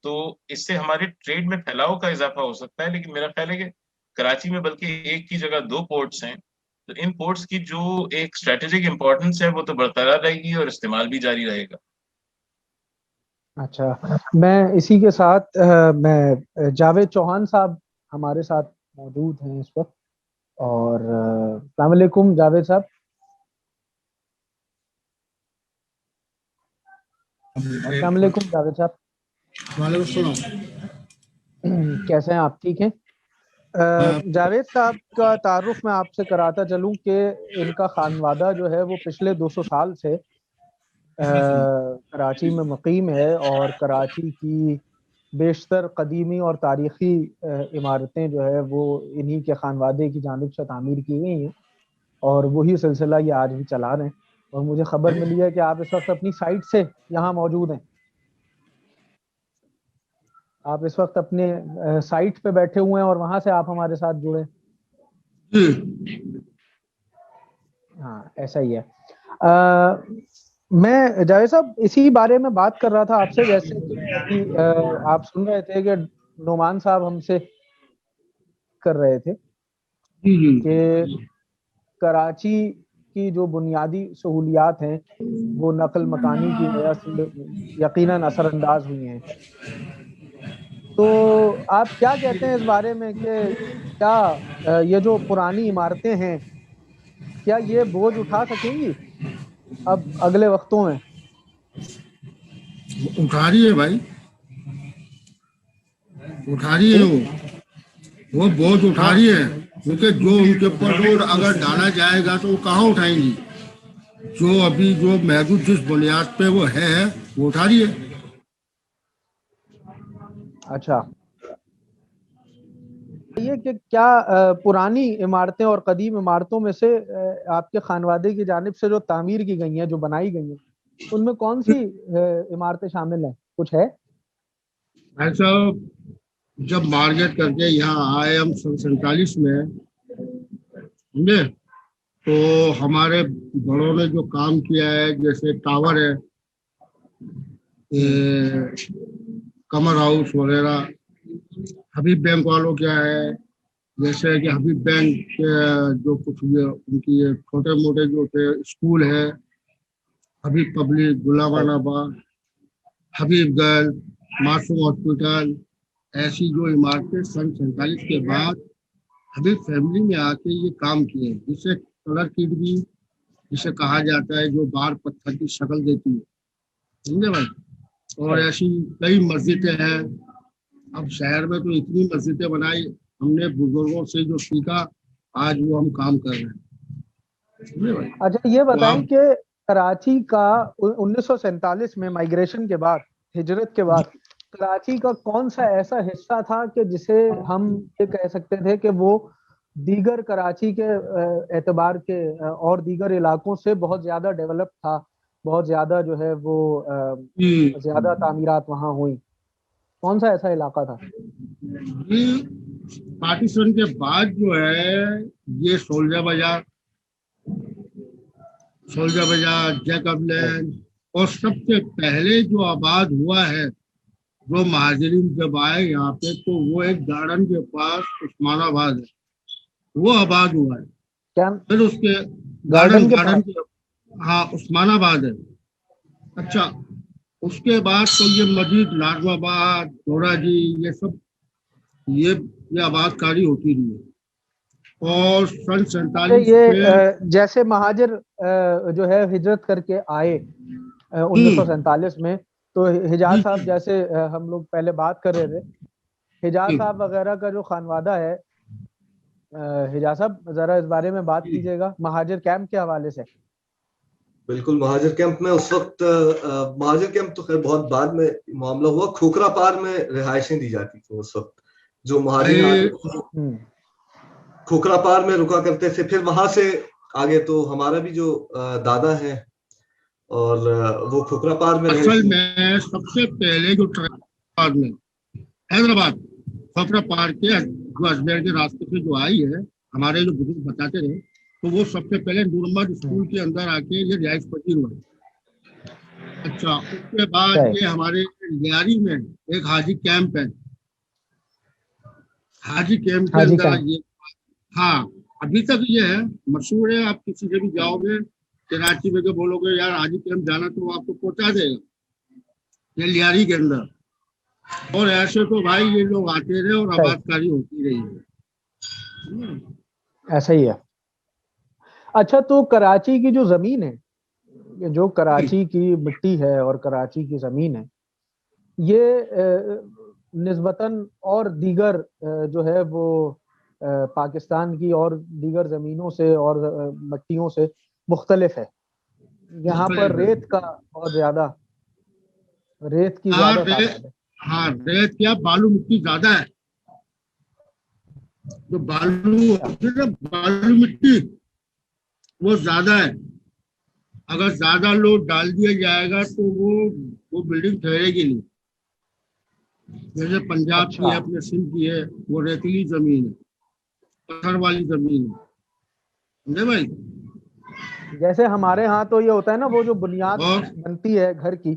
تو اس سے ہمارے ٹریڈ میں پھیلاؤ کا اضافہ ہو سکتا ہے. لیکن میرا خیال ہے کہ کراچی میں بلکہ ایک کی جگہ 2 پورٹس ہیں، تو ان پورٹس کی جو ایک اسٹریٹجک امپورٹنس ہے وہ تو برقرار رہے گی اور استعمال بھی جاری رہے گا. اچھا، میں اسی کے ساتھ میں جاوید چوہان صاحب ہمارے ساتھ موجود ہیں اس وقت. اور السلام علیکم جاوید صاحب. السلام علیکم جاوید صاحب. وعلیکم السلام. کیسے ہیں آپ؟ ٹھیک ہیں. جاوید صاحب کا تعارف میں آپ سے کراتا چلوں کہ ان کا خانوادہ جو ہے وہ پچھلے 200 سال سے کراچی میں مقیم ہے، اور کراچی کی بیشتر قدیمی اور تاریخی عمارتیں جو ہے وہ انہی کے خانوادے کی جانب سے تعمیر کی گئی ہیں، اور وہی سلسلہ یہ آج بھی چلا رہے ہیں. اور مجھے خبر ملی ہے کہ آپ اس وقت اپنی سائٹ سے یہاں موجود ہیں. آپ اس وقت اپنے سائٹ پہ بیٹھے ہوئے ہیں اور وہاں سے آپ ہمارے ساتھ جڑے. ہاں ایسا ہی ہے. میں جاوید صاحب اسی بارے میں بات کر رہا تھا آپ سے، جیسے کہ ابھی آپ سن رہے تھے کہ نعمان صاحب ہم سے کر رہے تھے کہ کراچی کی جو بنیادی سہولیات ہیں وہ نقل مکانی کی وجہ سے یقیناً اثر انداز ہوئی ہیں. تو آپ کیا کہتے ہیں اس بارے میں کہ کیا یہ جو پرانی عمارتیں ہیں کیا یہ بوجھ اٹھا سکیں گی اب اگلے وقتوں میں؟ اٹھا رہی ہے بھائی، اٹھا رہی ہے. وہ بوجھ اٹھا رہی ہے، کیونکہ جو ان کے اوپر لوڈ اگر ڈالا جائے گا تو وہ کہاں اٹھائیں گی. جو ابھی جو محدود جس بنیاد پہ وہ ہے وہ اٹھا رہی ہے. اچھا، یہ کہ کیا پرانی عمارتیں اور قدیم عمارتوں میں سے آپ کے خانوادے کی جانب سے جو تعمیر کی گئی ہیں، جو بنائی گئی ہیں، ان میں کون سی عمارتیں شامل ہیں؟ کچھ ہے ایسا؟ جب مارکیٹ کر کے یہاں آئے ہم 47 میں، سمجھے، تو ہمارے بڑوں نے جو کام کیا ہے، جیسے ٹاور ہے، کمر ہاؤس وغیرہ. حبیب بینک والوں کیا ہے، جیسے کہ حبیب بینک جو کچھ ان کی چھوٹے موٹے جو تھے اسکول ہے، حبیب پبلک، گلابان آباد، حبیب گرل، معصوم ہاسپٹل، ایسی جو عمارتیں 47 کے بعد حبیب فیملی میں آ کے یہ کام کیے، جسے کلر کٹ بھی جسے کہا جاتا ہے، جو بار پتھر کی شکل دیتی ہے، سمجھے بھائی. اور ایسی کئی مسجدیں ہیں. اب شہر میں تو اتنی مسجدیں بنائی ہم نے بزرگوں سے جو سیکھا آج وہ ہم کام کر رہے ہیں. اچھا یہ بتائیں کہ کراچی کا 1947 میں مائگریشن کے بعد، ہجرت کے بعد، کراچی کا کون سا ایسا حصہ تھا کہ جسے ہم یہ کہہ سکتے تھے کہ وہ دیگر کراچی کے اعتبار کے اور دیگر علاقوں سے بہت زیادہ ڈیولپ تھا، بہت زیادہ جو ہے وہ زیادہ تعمیرات وہاں ہوئی؟ کون سا ایسا علاقہ تھا؟ پاکستان کے بعد جو ہے یہ سولجر بازار، جیکب لینڈ، اور سب سے پہلے جو آباد ہوا ہے جو مہاجرین جب آئے یہاں پہ تو وہ ایک گارڈن کے پاس عثمان آباد ہے، وہ آباد ہوا ہے. پھر اس کے گارڈن کے ہاں عثمان آباد ہے. اچھا اس کے بعد تو یہ مزید نازم آباد، دورہ جی، یہ سب یہ آباد کاری ہوتی رہی ہے. اور سن 47 یہ جیسے مہاجر جو ہے ہجرت کر کے آئے 1947 میں، تو حجاز صاحب جیسے ہم لوگ پہلے بات کر رہے تھے، حجاز صاحب وغیرہ کا جو خانوادہ ہے، حجاز صاحب ذرا اس بارے میں بات کیجیے گا مہاجر کیمپ کے حوالے سے. بالکل، مہاجر کیمپ میں اس وقت مہاجر کیمپ تو خیر بہت بعد میں معاملہ ہوا. کھوکھرا پار میں رہائشیں دی جاتی تھیں اس وقت. جو مہاجر کھوکھرا پار میں رکا کرتے تھے. پھر وہاں سے آگے تو ہمارا بھی جو دادا ہے اور وہ کھوکھرا پار میں اصل میں سب سے پہلے جو میں حیدرآباد کھوکھرا پار کے جو اجمیر کے راستے سے جو آئی ہے، ہمارے جو بزرگ بتاتے رہے، تو وہ سب سے پہلے نور محمد اسکول کے اندر آ کے یہ رہائش پذیر ہوئے. اچھا اس کے بعد یہ ہمارے لیاری میں ایک حاجی کیمپ ہے، حاجی کیمپ کے اندر یہ ہاں ابھی تک یہ ہے، مشہور ہے. آپ کسی سے بھی جاؤ گے کراچی میں، بولو گے یار حاجی کیمپ جانا تو وہ آپ کو پہنچا دے گا، یہ لیاری کے اندر. اور ایسے تو بھائی یہ لوگ آتے رہے اور آباد کاری ہوتی رہی ہے. ایسا ہی ہے. اچھا تو کراچی کی جو زمین ہے، جو کراچی کی مٹی ہے اور کراچی کی زمین ہے، یہ نسبتاً اور دیگر جو ہے وہ پاکستان کی اور دیگر زمینوں سے اور مٹیوں سے مختلف ہے. یہاں پر ریت کا بہت زیادہ، ریت کی زیادہ تعداد ہے. ہاں ریت کیا بالو مٹی زیادہ ہے. جو بالو مٹی وہ زیادہ ہے. اگر زیادہ لوڈ ڈال دیا جائے گا تو وہ بلڈنگ ٹھہرے گی نہیں. جیسے پنجاب کی ہے، اپنے سندھ کی ہے، وہ ریتیلی زمین ہے، پتھر والی زمین ہے. سمجھے بھائی؟ جیسے ہمارے ہاں تو یہ ہوتا ہے نا، وہ جو بنیاد بنتی ہے گھر کی،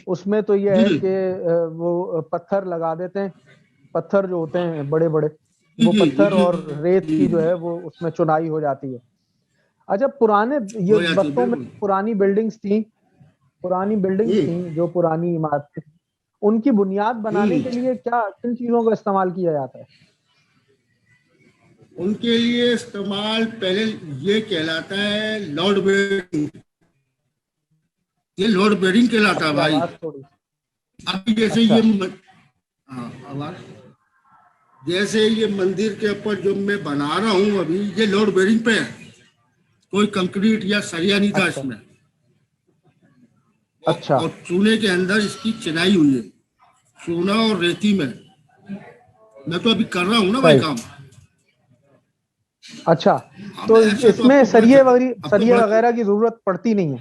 اس میں تو یہ ہے کہ وہ پتھر لگا دیتے ہیں. پتھر جو ہوتے ہیں بڑے بڑے، وہ پتھر اور ریت کی جو ہے وہ اس میں چنائی ہو جاتی ہے. اچھا پرانے یہ وقتوں میں پرانی بلڈنگز تھیں، جو پرانی عمارتیں، ان کی بنیاد بنانے کے لیے کن چیزوں کا استعمال کیا جاتا ہے؟ ان کے لیے استعمال پہلے یہ کہلاتا ہے لوڈ بیئرنگ. یہ لوڈ بیئرنگ کہلاتا ہے بھائی. اب جیسے یہ مندر کے اوپر جو میں بنا رہا ہوں ابھی، یہ لوڈ بیئرنگ پہ ہے. کوئی کنکریٹ یا سریا نہیں تھا اس میں. اچھا. اور چونے کے اندر اس کی چنائی ہوئی ہے، چونا اور ریتی میں. میں تو ابھی کر رہا ہوں نا بھائی کام. اچھا تو اس میں سریے وغیرہ کی ضرورت پڑتی نہیں ہے؟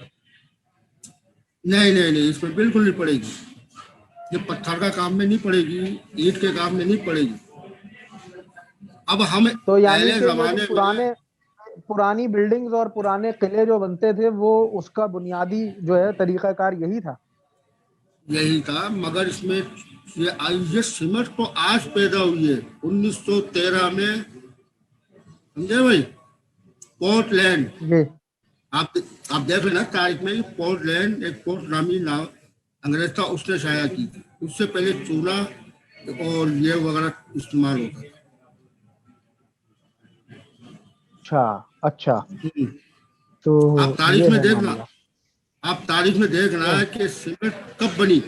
نہیں اس میں بالکل نہیں پڑے گی. یہ پتھر کا کام میں نہیں پڑے گی، اینٹ کے کام میں نہیں پڑے گی. اب ہم تو یعنی پہلے کہ زمانے میں پرانی بلڈنگز اور پرانے قلعے جو بنتے تھے وہ اس کا بنیادی جو ہے طریقہ کار یہی تھا. مگر اس میں یہ سمٹ تو آج پیدا ہوئی ہے 1913 میں. سمجھے بھائی؟ پورٹ لینڈ آپ دیکھ لینا تاریخ میں، پورٹ لینڈ ایک پورٹ نامی انگریز تھا، اس نے شائع کی تھی. اس سے پہلے چونا اور یہ وغیرہ استعمال ہوتا تھا. اچھا تو آپ تاریخ میں دیکھنا کہ سمٹ کب بنی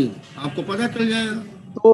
ہے، آپ کو پتہ چل جائے گا. تو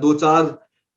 2-4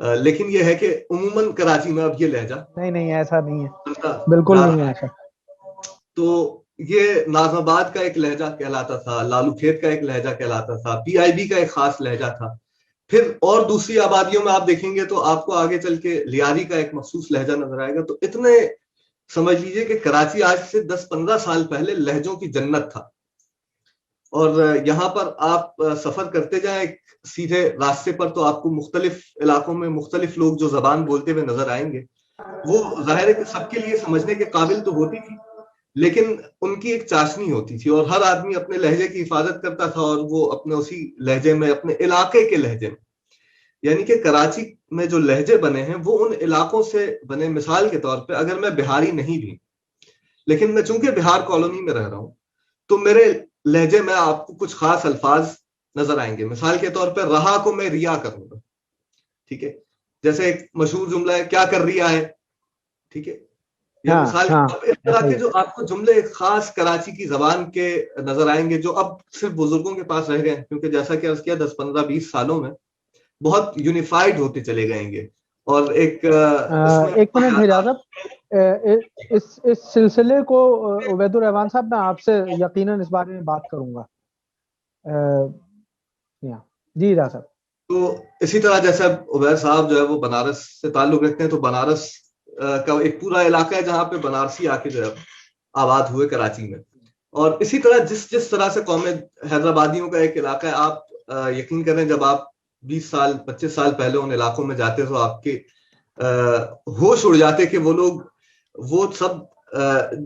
لیکن یہ ہے کہ عموماً کراچی میں اب یہ لہجہ نہیں ایسا نہیں ہے، بالکل نہیں ہے ایسا. تو یہ ناظم آباد کا ایک لہجہ کہلاتا تھا، لالو کھیت کا ایک لہجہ کہلاتا تھا، پی آئی بی کا ایک خاص لہجہ تھا. پھر اور دوسری آبادیوں میں آپ دیکھیں گے تو آپ کو آگے چل کے لیاری کا ایک مخصوص لہجہ نظر آئے گا. تو اتنے سمجھ لیجئے کہ کراچی آج سے 10-15 سال پہلے لہجوں کی جنت تھا. اور یہاں پر آپ سفر کرتے جائیں سیدھے راستے پر تو آپ کو مختلف علاقوں میں مختلف لوگ جو زبان بولتے ہوئے نظر آئیں گے. وہ ظاہر ہے کہ سب کے لیے سمجھنے کے قابل تو ہوتی تھی، لیکن ان کی ایک چاشنی ہوتی تھی اور ہر آدمی اپنے لہجے کی حفاظت کرتا تھا، اور وہ اپنے اسی لہجے میں، اپنے علاقے کے لہجے میں، یعنی کہ کراچی میں جو لہجے بنے ہیں وہ ان علاقوں سے بنے. مثال کے طور پہ اگر میں بہاری نہیں بھی، لیکن میں چونکہ بہار کالونی میں رہ رہا ہوں تو میرے لہجے میں آپ کو کچھ خاص الفاظ نظر آئیں گے. مثال کے طور پہ رہا کو میں ریا کروں گا، ٹھیک ہے، جیسے ایک مشہور جملہ ہے کیا کر رہا ہے، ٹھیک ہے. یا مثال اس طرح کے جو آپ کو جملے خاص کراچی کی زبان کے نظر آئیں گے جو اب صرف بزرگوں کے پاس رہ گئے ہیں، کیونکہ جیسا کہ عرض کیا 10-15-20 سالوں میں بہت یونیفائڈ ہوتے چلے گئیں گے. اور ایک منٹ حجاز صاحب، اس سلسلے کو عبید الرحمان صاحب میں آپ سے یقیناً اس بارے میں بات کروں گا. جی حجاز صاحب. تو اسی طرح جیسے عبید صاحب جو ہے وہ بنارس سے تعلق رکھتے ہیں، تو بنارس کا ایک پورا علاقہ ہے جہاں پہ بنارسی آ کے جو ہے آباد ہوئے کراچی میں. اور اسی طرح جس طرح سے قوم حیدرآبادیوں کا ایک علاقہ ہے، آپ یقین کریں جب آپ 20-25 سال پہلے ان علاقوں میں جاتے تو آپ کے ہوش اڑ جاتے کہ وہ لوگ وہ سب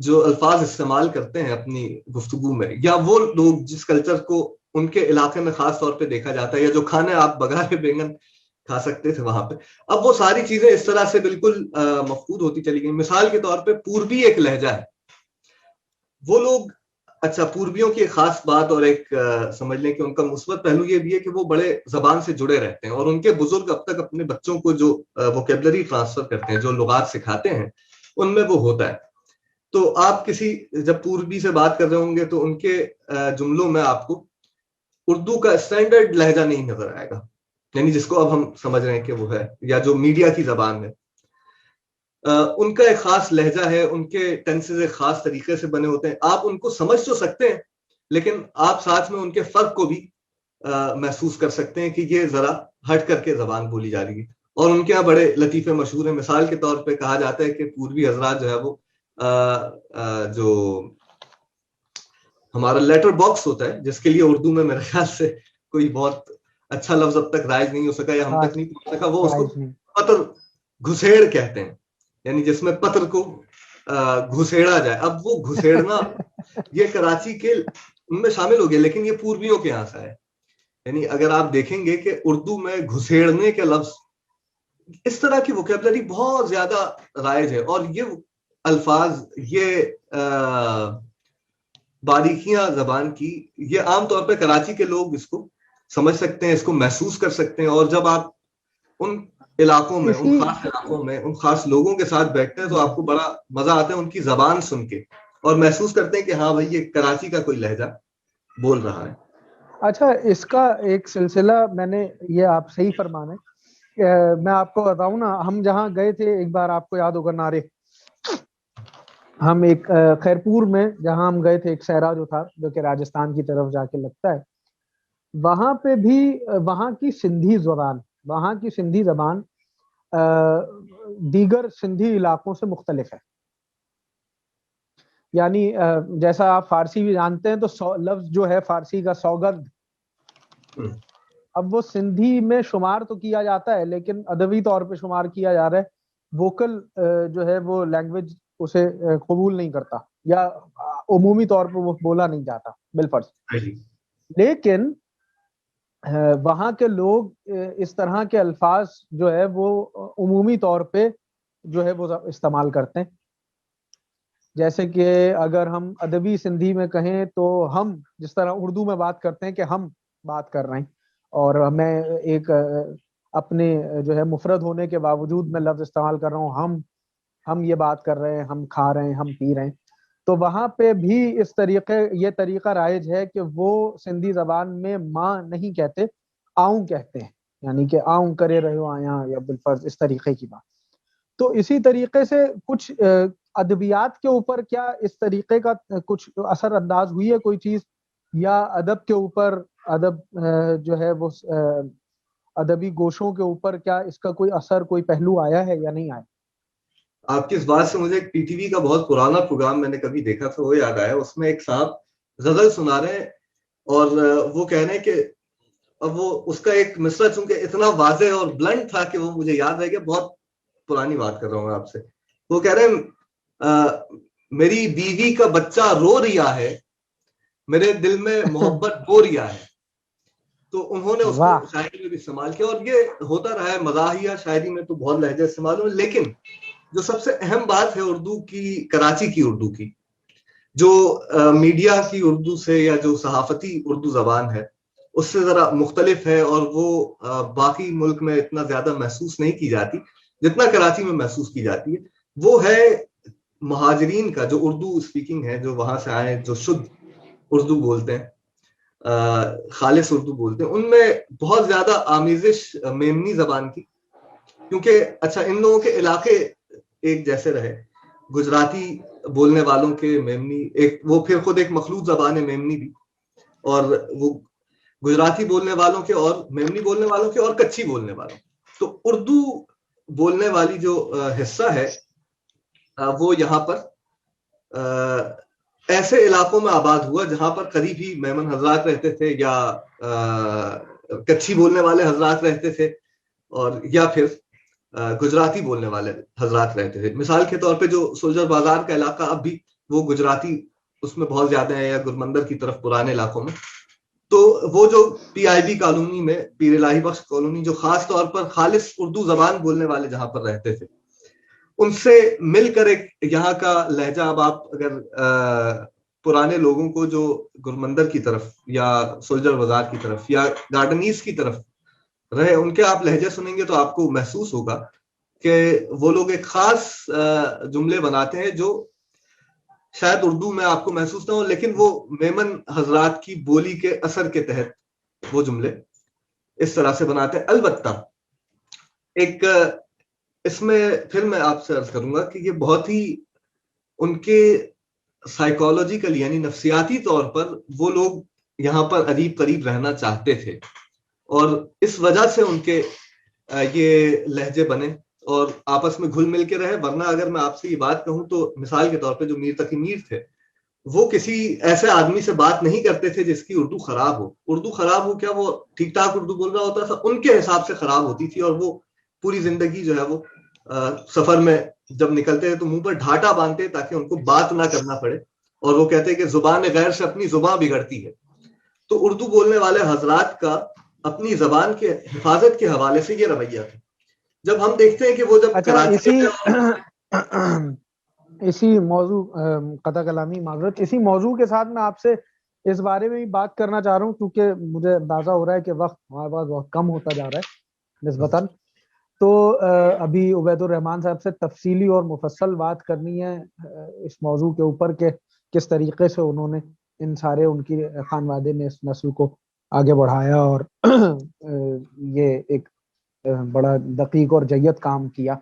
جو الفاظ استعمال کرتے ہیں اپنی گفتگو میں، یا وہ لوگ جس کلچر کو ان کے علاقے میں خاص طور پہ دیکھا جاتا ہے، یا جو کھانے آپ بگارے بینگن کھا سکتے تھے وہاں پہ، اب وہ ساری چیزیں اس طرح سے بالکل مفقود ہوتی چلی گئی. مثال کے طور پہ پوربی ایک لہجہ ہے. وہ لوگ، اچھا، پوربیوں کی ایک خاص بات اور ایک سمجھ لیں کہ ان کا مثبت پہلو یہ بھی ہے کہ وہ بڑے زبان سے جڑے رہتے ہیں، اور ان کے بزرگ اب تک اپنے بچوں کو جو ووکیبلری ٹرانسفر کرتے ہیں، جو لغات سکھاتے ہیں، ان میں وہ ہوتا ہے. تو آپ کسی جب پوربی سے بات کر رہے ہوں گے تو ان کے جملوں میں آپ کو اردو کا اسٹینڈرڈ لہجہ نہیں نظر آئے گا، یعنی جس کو اب ہم سمجھ رہے ہیں کہ وہ ہے، یا جو میڈیا کی زبان ہے. ان کا ایک خاص لہجہ ہے، ان کے ٹینسز ایک خاص طریقے سے بنے ہوتے ہیں. آپ ان کو سمجھ تو سکتے ہیں، لیکن آپ ساتھ میں ان کے فرق کو بھی محسوس کر سکتے ہیں کہ یہ ذرا ہٹ کر کے زبان بولی جا رہی ہے. اور ان کے یہاں بڑے لطیفے مشہور ہیں. مثال کے طور پہ کہا جاتا ہے کہ پوربی حضرات جو ہے وہ جو ہمارا لیٹر باکس ہوتا ہے، جس کے لیے اردو میں میرے خیال سے کوئی بہت اچھا لفظ اب تک رائج نہیں ہو سکا یا ہم تک نہیں پہنچ سکا، وہ اس کو پتر گھسیڑ کہتے ہیں، یعنی جس میں پتر کو گھسیڑا جائے. اب وہ گھسیڑنا یہ کراچی کے ان میں شامل ہو گیا، لیکن یہ پوربیوں کے یہاں سے ہے. یعنی اگر آپ دیکھیں گے کہ اردو میں گھسیڑنے کے لفظ، اس طرح کی ووکیبلری بہت زیادہ رائج ہے. اور یہ الفاظ، یہ باریکیاں زبان کی، یہ عام طور پہ کراچی کے لوگ اس کو سمجھ سکتے ہیں، اس کو محسوس کر سکتے ہیں. اور جب آپ ان علاقوں میں، ان خاص علاقوں میں، ان خاص لوگوں کے ساتھ بیٹھتے ہیں تو آپ کو بڑا مزہ آتا ہے ان کی زبان سن کے، اور محسوس کرتے ہیں کہ ہاں بھائی یہ کراچی کا کوئی لہجہ بول رہا ہے. اچھا، اس کا ایک سلسلہ میں نے، یہ آپ صحیح فرمانے، میں آپ کو بتاؤں نا، ہم جہاں گئے تھے ایک بار، آپ کو یاد ہوگا نارے، ہم ایک خیرپور میں جہاں ہم گئے تھے، ایک سہرا جو تھا جو کہ راجستھان کی طرف جا کے لگتا ہے، وہاں پہ بھی وہاں کی سندھی زبان دیگر سندھی علاقوں سے مختلف ہے. یعنی جیسا آپ فارسی بھی جانتے ہیں تو لفظ جو ہے فارسی کا سوگند، اب وہ سندھی میں شمار تو کیا جاتا ہے لیکن ادبی طور پہ شمار کیا جا رہا ہے، ووکل جو ہے وہ لینگویج اسے قبول نہیں کرتا، یا عمومی طور پہ وہ بولا نہیں جاتا بالفرض. لیکن وہاں کے لوگ اس طرح کے الفاظ جو ہے وہ عمومی طور پہ جو ہے وہ استعمال کرتے ہیں. جیسے کہ اگر ہم ادبی سندھی میں کہیں تو ہم جس طرح اردو میں بات کرتے ہیں کہ ہم بات کر رہے ہیں، اور میں ایک اپنے جو ہے مفرد ہونے کے باوجود میں لفظ استعمال کر رہا ہوں، ہم یہ بات کر رہے ہیں، ہم کھا رہے ہیں، ہم پی رہے ہیں. تو وہاں پہ بھی یہ طریقہ رائج ہے کہ وہ سندھی زبان میں ماں نہیں کہتے، آؤں کہتے ہیں. یعنی کہ آؤں کرے رہو آیا یا بالفرض اس طریقے کی بات. تو اسی طریقے سے کچھ ادبیات کے اوپر کیا اس طریقے کا کچھ اثر انداز ہوئی ہے کوئی چیز, یا ادب کے اوپر, ادب جو ہے وہ ادبی گوشوں کے اوپر کیا اس کا کوئی اثر, کوئی پہلو آیا ہے یا نہیں آیا؟ آپ کی اس بات سے مجھے ایک پی ٹی وی کا بہت پرانا پروگرام میں نے کبھی دیکھا تھا وہ یاد آیا. اس میں ایک صاحب غزل سنا رہے ہیں اور وہ کہہ رہے ہیں کہ اب وہ اس کا ایک مصرع چونکہ اتنا واضح اور بلنٹ تھا کہ وہ مجھے یاد رہ گیا, بہت پرانی بات کر رہا ہوں آپ سے. وہ کہہ رہے ہیں میری بیوی کا بچہ رو ریا ہے, میرے دل میں محبت بو ریا ہے. تو انہوں نے اس کو شاعری میں بھی استعمال کیا, اور یہ ہوتا رہا ہے مزاحیہ شاعری میں تو بہت لہجے استعمال ہوئے. لیکن جو سب سے اہم بات ہے اردو کی, کراچی کی اردو کی, جو میڈیا کی اردو سے یا جو صحافتی اردو زبان ہے اس سے ذرا مختلف ہے, اور وہ باقی ملک میں اتنا زیادہ محسوس نہیں کی جاتی جتنا کراچی میں محسوس کی جاتی ہے. وہ ہے مہاجرین کا, جو اردو اسپیکنگ ہے, جو وہاں سے آئے, جو شدھ اردو بولتے ہیں, خالص اردو بولتے ہیں, ان میں بہت زیادہ آمیزش میمنی زبان کی, کیونکہ اچھا ان لوگوں کے علاقے ایک جیسے رہے. گجراتی بولنے والوں کے میمنی ایک, وہ پھر خود ایک مخلوط زبان ہے میمنی بھی, اور وہ گجراتی بولنے والوں کے اور میمنی بولنے والوں کے اور کچھی بولنے والوں. تو اردو بولنے والی جو حصہ ہے وہ یہاں پر ایسے علاقوں میں آباد ہوا جہاں پر قریب ہی میمن حضرات رہتے تھے, یا کچھی بولنے والے حضرات رہتے تھے, اور یا پھر گجراتی بولنے والے حضرات رہتے تھے. مثال کے طور پہ جو سولجر بازار کا علاقہ اب بھی وہ گجراتی اس میں بہت زیادہ ہیں, یا گرمندر کی طرف پرانے علاقوں میں. تو وہ جو پی آئی بی کالونی میں, پیر الہی بخش کالونی, جو خاص طور پر خالص اردو زبان بولنے والے جہاں پر رہتے تھے, ان سے مل کر ایک یہاں کا لہجہ, اب آپ اگر پرانے لوگوں کو جو گرمندر کی طرف یا سولجر بازار کی طرف یا گارڈنیز کی طرف رہے, ان کے آپ لہجے سنیں گے تو آپ کو محسوس ہوگا کہ وہ لوگ ایک خاص جملے بناتے ہیں جو شاید اردو میں آپ کو محسوس نہ ہو, لیکن وہ میمن حضرات کی بولی کے اثر کے تحت وہ جملے اس طرح سے بناتے ہیں. البتہ ایک اس میں پھر میں آپ سے عرض کروں گا کہ یہ بہت ہی ان کے سائیکالوجیکل یعنی نفسیاتی طور پر وہ لوگ یہاں پر قریب قریب رہنا چاہتے تھے, اور اس وجہ سے ان کے یہ لہجے بنے اور آپس میں گھل مل کے رہے. ورنہ اگر میں آپ سے یہ بات کہوں تو مثال کے طور پہ جو میر تقی میر تھے, وہ کسی ایسے آدمی سے بات نہیں کرتے تھے جس کی اردو خراب ہو. اردو خراب ہو کیا, وہ ٹھیک ٹھاک اردو بول رہا ہوتا تھا, ان کے حساب سے خراب ہوتی تھی, اور وہ پوری زندگی جو ہے وہ سفر میں جب نکلتے ہیں تو منہ پر ڈھاٹا باندھتے تاکہ ان کو بات نہ کرنا پڑے, اور وہ کہتے ہیں کہ زبان غیر سے اپنی زبان بگڑتی ہے. تو اردو بولنے والے حضرات کا اپنی زبان کے حفاظت کے حوالے سے یہ رویہ تھا. جب ہم دیکھتے ہیں کہ وہ جب اسی موضوع قطع کلامی معذرت, اسی موضوع کے ساتھ میں آپ سے اس بارے میں بھی بات کرنا چاہ رہا ہوں, کیونکہ مجھے اندازہ ہو رہا ہے کہ وقت ہمارے پاس بہت کم ہوتا جا رہا ہے نسبتاً. تو ابھی عبید الرحمان صاحب سے تفصیلی اور مفصل بات کرنی ہے اس موضوع کے اوپر کہ کس طریقے سے انہوں نے ان سارے ان کی خانوادے نے اس نسل کو آگے بڑھایا اور یہ ایک بڑا دقیق اور جید کام کیا.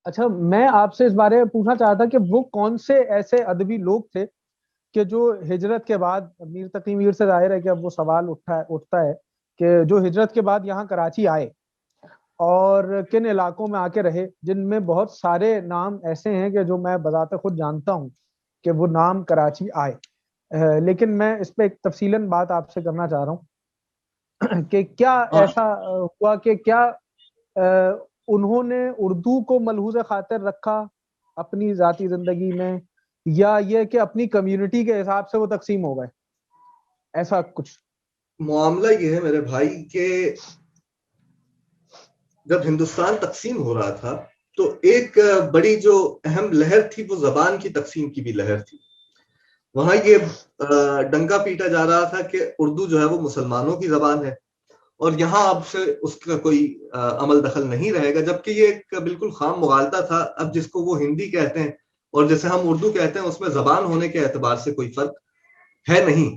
اچھا, میں آپ سے اس بارے میں پوچھنا چاہتا کہ وہ کون سے ایسے ادبی لوگ تھے کہ جو ہجرت کے بعد, میر تقی میر سے ظاہر ہے کہ اب وہ سوال اٹھتا ہے کہ جو ہجرت کے بعد یہاں کراچی آئے اور کن علاقوں میں آ کے رہے, جن میں بہت سارے نام ایسے ہیں کہ جو میں بذات خود جانتا ہوں کہ وہ نام کراچی آئے, لیکن میں اس پہ ایک تفصیلاً بات آپ سے کرنا چاہ رہا ہوں کہ کیا ایسا ہوا کہ کیا انہوں نے اردو کو ملحوظ خاطر رکھا اپنی ذاتی زندگی میں, یا یہ کہ اپنی کمیونٹی کے حساب سے وہ تقسیم ہو گئے, ایسا کچھ معاملہ یہ ہے میرے بھائی کہ جب ہندوستان تقسیم ہو رہا تھا تو ایک بڑی جو اہم لہر تھی وہ زبان کی تقسیم کی بھی لہر تھی. وہاں یہ ڈنکا پیٹا جا رہا تھا کہ اردو جو ہے وہ مسلمانوں کی زبان ہے اور یہاں اب سے اس کا کوئی عمل دخل نہیں رہے گا, جبکہ یہ ایک بالکل خام مغالطہ تھا. اب جس کو وہ ہندی کہتے ہیں اور جیسے ہم اردو کہتے ہیں اس میں زبان ہونے کے اعتبار سے کوئی فرق ہے نہیں.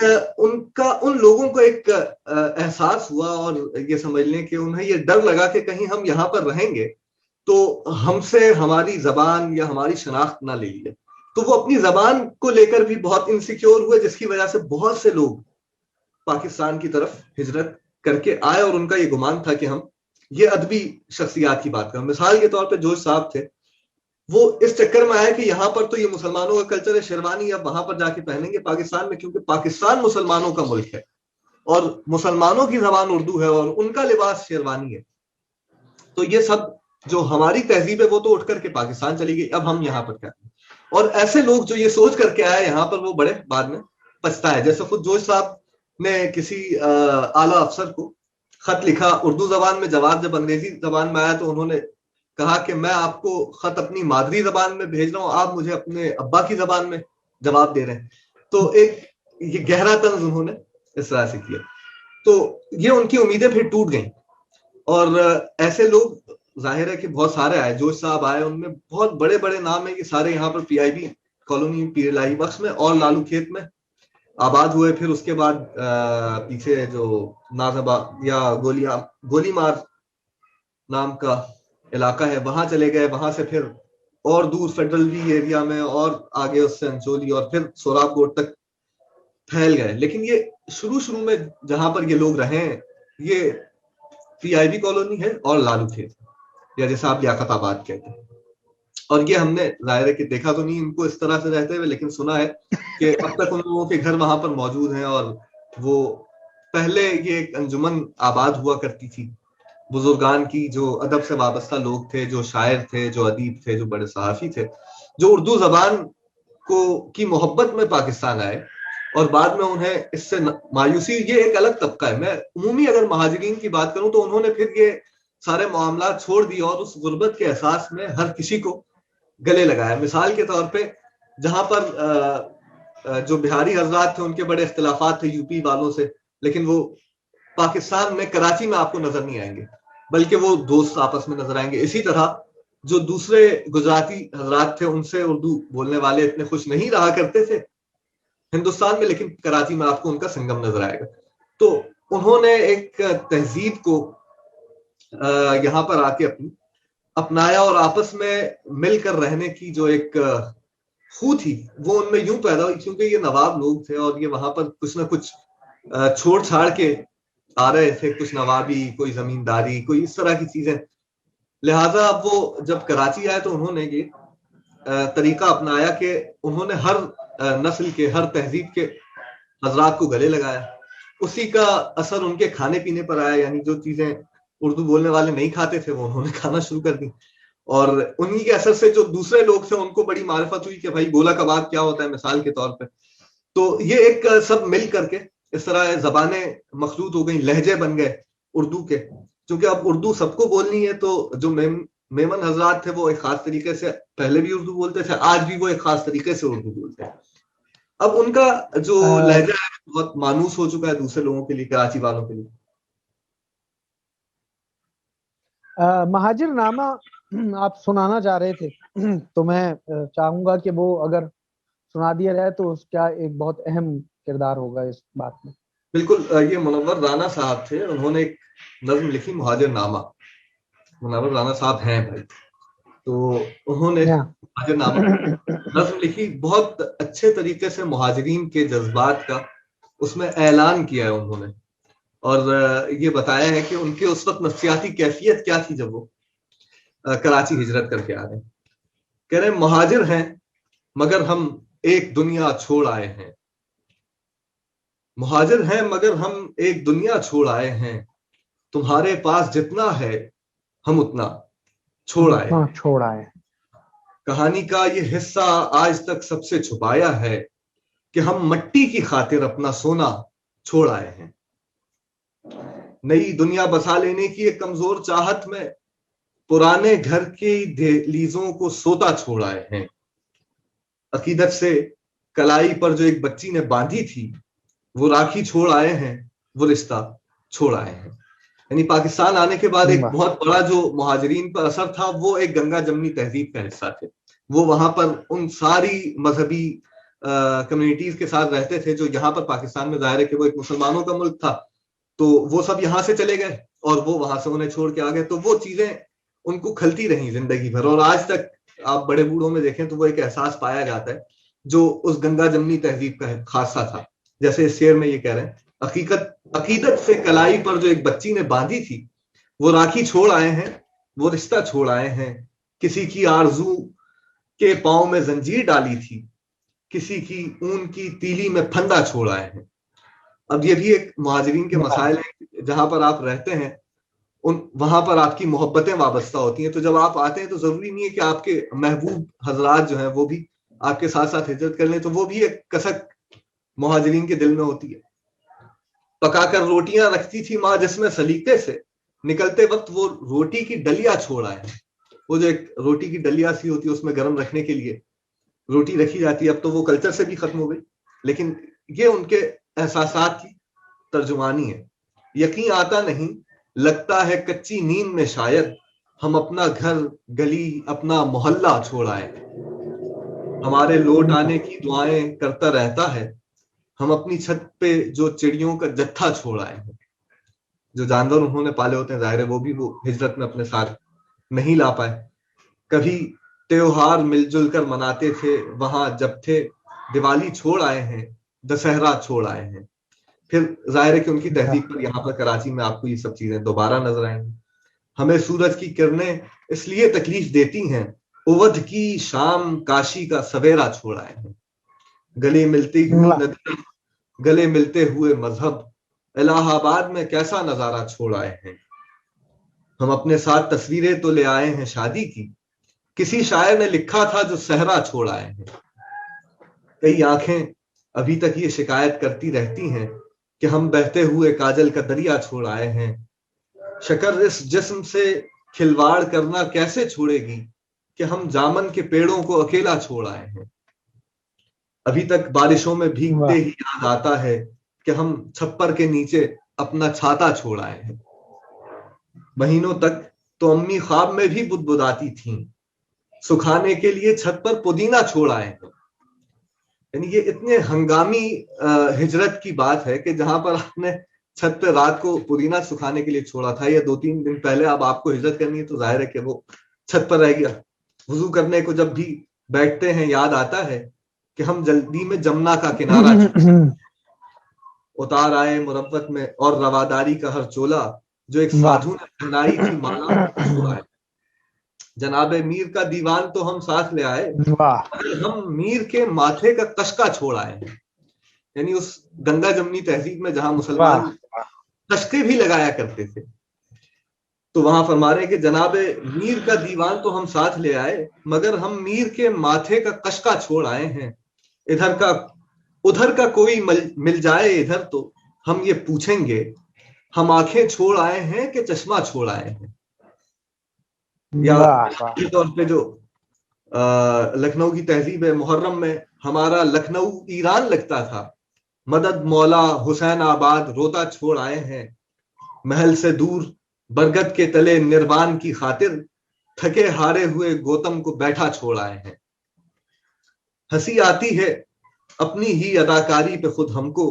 ان لوگوں کو ایک احساس ہوا اور یہ سمجھ لیں کہ انہیں یہ ڈر لگا کہ کہیں ہم یہاں پر رہیں گے تو ہم سے ہماری زبان یا ہماری شناخت نہ لے لیے. تو وہ اپنی زبان کو لے کر بھی بہت انسیکیور ہوئے، جس کی وجہ سے بہت سے لوگ پاکستان کی طرف ہجرت کر کے آئے، اور ان کا یہ گمان تھا کہ ہم یہ ادبی شخصیات کی بات کریں. مثال کے طور پہ جوش صاحب تھے، وہ اس چکر میں آئے کہ یہاں پر تو یہ مسلمانوں کا کلچر ہے، شیروانی اب وہاں پر جا کے پہنیں گے پاکستان میں، کیونکہ پاکستان مسلمانوں کا ملک ہے اور مسلمانوں کی زبان اردو ہے اور ان کا لباس شیروانی ہے. تو یہ سب جو ہماری تہذیب ہے وہ تو اٹھ کر کے پاکستان چلی گئی، اب ہم یہاں پر کیا کریں. اور ایسے لوگ جو یہ سوچ کر کے آئے یہاں پر، وہ بڑے بعد میں پچھتا ہے. جیسے خود جوش صاحب نے کسی اعلیٰ افسر کو خط لکھا اردو زبان میں، جواب جب انگریزی زبان میں آیا تو انہوں نے کہا کہ میں آپ کو خط اپنی مادری زبان میں بھیج رہا ہوں، آپ مجھے اپنے ابا کی زبان میں جواب دے رہے ہیں. تو ایک یہ گہرا طنز انہوں نے اس طرح سے کیا. تو یہ ان کی امیدیں پھر ٹوٹ گئیں. اور ایسے لوگ ظاہر ہے کہ بہت سارے آئے. جوش صاحب آئے، ان میں بہت بڑے بڑے نام ہیں، یہ سارے یہاں پر پی آئی بی کالونی پیر الہی بخش میں اور لالو کھیت میں آباد ہوئے. پھر اس کے بعد پیچھے جو نازبا یا گولی مار نام کا علاقہ ہے وہاں چلے گئے. وہاں سے پھر اور دور فیڈرل بھی ایریا میں، اور آگے اس سے انچولی اور پھر سوراب کوٹ تک پھیل گئے. لیکن یہ شروع میں جہاں پر یہ لوگ رہے ہیں یہ پی آئی بی کالونی ہے اور لالو کھیت، یا جیسے آپ لیاقت آباد کہتے ہیں. اور یہ ہم نے ظاہر ہے کہ دیکھا تو نہیں ان کو اس طرح سے رہتے ہوئے، لیکن سنا ہے کہ اب تک ان لوگوں کے گھر وہاں پر موجود ہیں. اور وہ پہلے یہ ایک انجمن آباد ہوا کرتی تھی بزرگان کی، جو ادب سے وابستہ لوگ تھے، جو شاعر تھے، جو ادیب تھے، جو بڑے صحافی تھے، جو اردو زبان کی محبت میں پاکستان آئے اور بعد میں انہیں اس سے مایوسی. یہ ایک الگ طبقہ ہے. میں عمومی اگر مہاجرین کی بات کروں تو انہوں نے پھر یہ سارے معاملات چھوڑ دیے اور اس غربت کے احساس میں ہر کسی کو گلے لگایا. مثال کے طور پہ جہاں پر جو بہاری حضرات تھے ان کے بڑے اختلافات تھے یو پی والوں سے، لیکن وہ پاکستان میں کراچی میں آپ کو نظر نہیں آئیں گے، بلکہ وہ دوست آپس میں نظر آئیں گے. اسی طرح جو دوسرے گجراتی حضرات تھے ان سے اردو بولنے والے اتنے خوش نہیں رہا کرتے تھے ہندوستان میں، لیکن کراچی میں آپ کو ان کا سنگم نظر آئے گا. تو انہوں نے ایک تہذیب کو یہاں پر آ کے اپنایا اور آپس میں مل کر رہنے کی جو ایک خو تھی وہ ان میں یوں پیدا ہوئی، کیونکہ یہ نواب لوگ تھے اور یہ وہاں پر کچھ نہ کچھ چھوڑ چھاڑ کے آ رہے تھے، کچھ نوابی، کوئی زمینداری، کوئی اس طرح کی چیزیں. لہٰذا اب وہ جب کراچی آئے تو انہوں نے یہ طریقہ اپنایا کہ انہوں نے ہر نسل کے، ہر تہذیب کے حضرات کو گلے لگایا. اسی کا اثر ان کے کھانے پینے پر آیا، یعنی جو چیزیں اردو بولنے والے نہیں کھاتے تھے وہ انہوں نے کھانا شروع کر دی. اور انہی کے اثر سے جو دوسرے لوگ تھے ان کو بڑی معرفت ہوئی کہ بھائی گولا کباب کیا ہوتا ہے مثال کے طور پہ. تو یہ ایک سب مل کر کے اس طرح زبانیں مخلوط ہو گئیں، لہجے بن گئے اردو کے. کیونکہ اب اردو سب کو بولنی ہے تو جو میمن حضرات تھے وہ ایک خاص طریقے سے پہلے بھی اردو بولتے تھے، آج بھی وہ ایک خاص طریقے سے اردو بولتے ہیں. اب ان کا جو لہجہ ہے بہت مانوس ہو چکا ہے دوسرے لوگوں کے لیے، کراچی والوں کے لیے. مہاجر نامہ آپ سنانا چاہ رہے تھے تو میں چاہوں گا کہ وہ اگر سنا دیا جائے تو اس کا ایک بہت اہم کردار ہوگا اس بات میں. بالکل. یہ منور رانا صاحب تھے، انہوں نے ایک نظم لکھی مہاجر نامہ. منور رانا صاحب ہیں بھائی، تو انہوں نے مہاجر نامہ نظم لکھی، بہت اچھے طریقے سے مہاجرین کے جذبات کا اس میں اعلان کیا ہے انہوں نے، اور یہ بتایا ہے کہ ان کے اس وقت نفسیاتی کیفیت کیا تھی جب وہ کراچی ہجرت کر کے آ رہے ہیں. کہہ رہے ہیں مہاجر ہیں مگر ہم ایک دنیا چھوڑ آئے ہیں. مہاجر ہیں مگر ہم ایک دنیا چھوڑ آئے ہیں. تمہارے پاس جتنا ہے ہم اتنا چھوڑ آئے. کہانی کا یہ حصہ آج تک سب سے چھپایا ہے کہ ہم مٹی کی خاطر اپنا سونا چھوڑ آئے ہیں. نئی دنیا بسا لینے کی ایک کمزور چاہت میں پرانے گھر کی دہلیزوں کو سوتا چھوڑ آئے ہیں. عقیدت سے کلائی پر جو ایک بچی نے باندھی تھی وہ راکھی چھوڑ آئے ہیں، وہ رشتہ چھوڑ آئے ہیں. یعنی پاکستان آنے کے بعد ایک بہت بڑا جو مہاجرین پر اثر تھا وہ ایک گنگا جمنی تہذیب کا حصہ تھے. وہ وہاں پر ان ساری مذہبی کمیونٹیز کے ساتھ رہتے تھے جو یہاں پر پاکستان میں ظاہر ہے کہ وہ ایک مسلمانوں کا ملک تھا, تو وہ سب یہاں سے چلے گئے اور وہ وہاں سے انہیں چھوڑ کے آ گئے, تو وہ چیزیں ان کو کھلتی رہیں زندگی بھر. اور آج تک آپ بڑے بوڑھوں میں دیکھیں تو وہ ایک احساس پایا جاتا ہے جو اس گنگا جمنی تہذیب کا خاصہ تھا. جیسے اس شعر میں یہ کہہ رہے ہیں, عقیدت سے کلائی پر جو ایک بچی نے باندھی تھی, وہ راکھی چھوڑ آئے ہیں, وہ رشتہ چھوڑ آئے ہیں, کسی کی آرزو کے پاؤں میں زنجیر ڈالی تھی, کسی کی اون کی تیلی میں پھندا چھوڑ آئے ہیں. اب یہ بھی ایک مہاجرین کے مسائل ہیں, جہاں پر آپ رہتے ہیں وہاں پر آپ کی محبتیں وابستہ ہوتی ہیں, تو جب آپ آتے ہیں تو ضروری نہیں ہے کہ آپ کے محبوب حضرات جو ہیں وہ بھی آپ کے ساتھ ساتھ ہجرت کر لیں, تو وہ بھی ایک کسک مہاجرین کے دل میں ہوتی ہے. پکا کر روٹیاں رکھتی تھی ماں جس میں سلیقے سے, نکلتے وقت وہ روٹی کی ڈلیا چھوڑ آئے ہیں. وہ جو ایک روٹی کی ڈلیا سی ہوتی ہے اس میں گرم رکھنے کے لیے روٹی رکھی جاتی ہے, اب تو وہ کلچر سے بھی ختم ہو گئی, لیکن یہ ان کے احساسات کی ترجمانی ہے. یقین آتا نہیں لگتا ہے کچی نیند میں شاید, ہم اپنا گھر گلی اپنا محلہ چھوڑ آئے. ہمارے لوٹ آنے کی دعائیں کرتا رہتا ہے, ہم اپنی چھت پہ جو چڑیوں کا جتھا چھوڑ آئے ہیں. جو جانور انہوں نے پالے ہوتے ہیں ظاہر ہے وہ بھی وہ ہجرت میں اپنے ساتھ نہیں لا پائے. کبھی تیوہار مل جل کر مناتے تھے وہاں جب تھے, دیوالی چھوڑ آئے ہیں, دسہرہ چھوڑ آئے ہیں. پھر ظاہر ہے کہ ان کی تہذیب پر یہاں پر کراچی میں آپ کو یہ سب چیزیں دوبارہ نظر آئیں گی. ہمیں سورج کی کرنیں اس لیے تکلیف دیتی ہیں, اودھ کی شام کاشی کا سویرا چھوڑ آئے ہیں. گلے ملتی ہوئی ندی, گلے ملتے ہوئے مذہب, الہ آباد میں کیسا نظارہ چھوڑ آئے ہیں. ہم اپنے ساتھ تصویریں تو لے آئے ہیں شادی کی, کسی شاعر نے لکھا تھا جو صحرا چھوڑ آئے ہیں. کئی آنکھیں ابھی تک یہ شکایت کرتی رہتی ہیں کہ ہم بہتے ہوئے کاجل کا دریا چھوڑ آئے ہیں. شکر اس جسم سے کھلواڑ کرنا کیسے چھوڑے گی کہ ہم جامن کے پیڑوں کو اکیلا چھوڑ آئے ہیں. ابھی تک بارشوں میں بھیگتے ہی یاد آتا ہے کہ ہم چھپر کے نیچے اپنا چھاتا چھوڑ آئے ہیں. مہینوں تک تو امی خواب میں بھی بدبداتی تھیں, سکھانے کے لیے چھت پر پودینہ چھوڑ آئے ہیں. یعنی یہ اتنے ہنگامی ہجرت کی بات ہے کہ جہاں پر آپ نے چھت پہ رات کو پودینہ سکھانے کے لیے چھوڑا تھا, یا 2-3 دن پہلے اب آپ کو ہجرت کرنی ہے تو ظاہر ہے کہ وہ چھت پر رہ گیا. وضو کرنے کو جب بھی بیٹھتے ہیں یاد آتا ہے کہ ہم جلدی میں جمنا کا کنارہ اتار آئے مروت میں, اور رواداری کا ہر چولا جو ایک سادھو نے پہنائی تھی مالا چھوڑ آئے. جناب میر کا دیوان تو ہم ساتھ لے آئے, ہم میر کے ماتھے کا کشکا چھوڑ آئے ہیں. یعنی اس گنگا جمنی تہذیب میں جہاں مسلمان کشکے بھی لگایا کرتے تھے, تو وہاں فرما رہے ہیں کہ جناب میر کا دیوان تو ہم ساتھ لے آئے, مگر ہم میر کے ماتھے کا کشکا چھوڑ آئے ہیں. ادھر کا کوئی مل جائے ادھر تو ہم یہ پوچھیں گے, ہم آنکھیں چھوڑ آئے ہیں کہ چشمہ چھوڑ آئے ہیں. یا طور پہ جو لکھنؤ کی تہذیب ہے, محرم میں ہمارا لکھنؤ ایران لگتا تھا, مدد مولا حسین آباد روتا چھوڑ آئے ہیں. محل سے دور برگد کے تلے نروان کی خاطر تھکے ہارے ہوئے گوتم کو بیٹھا چھوڑ آئے ہیں. ہنسی آتی ہے اپنی ہی اداکاری پہ خود ہم کو,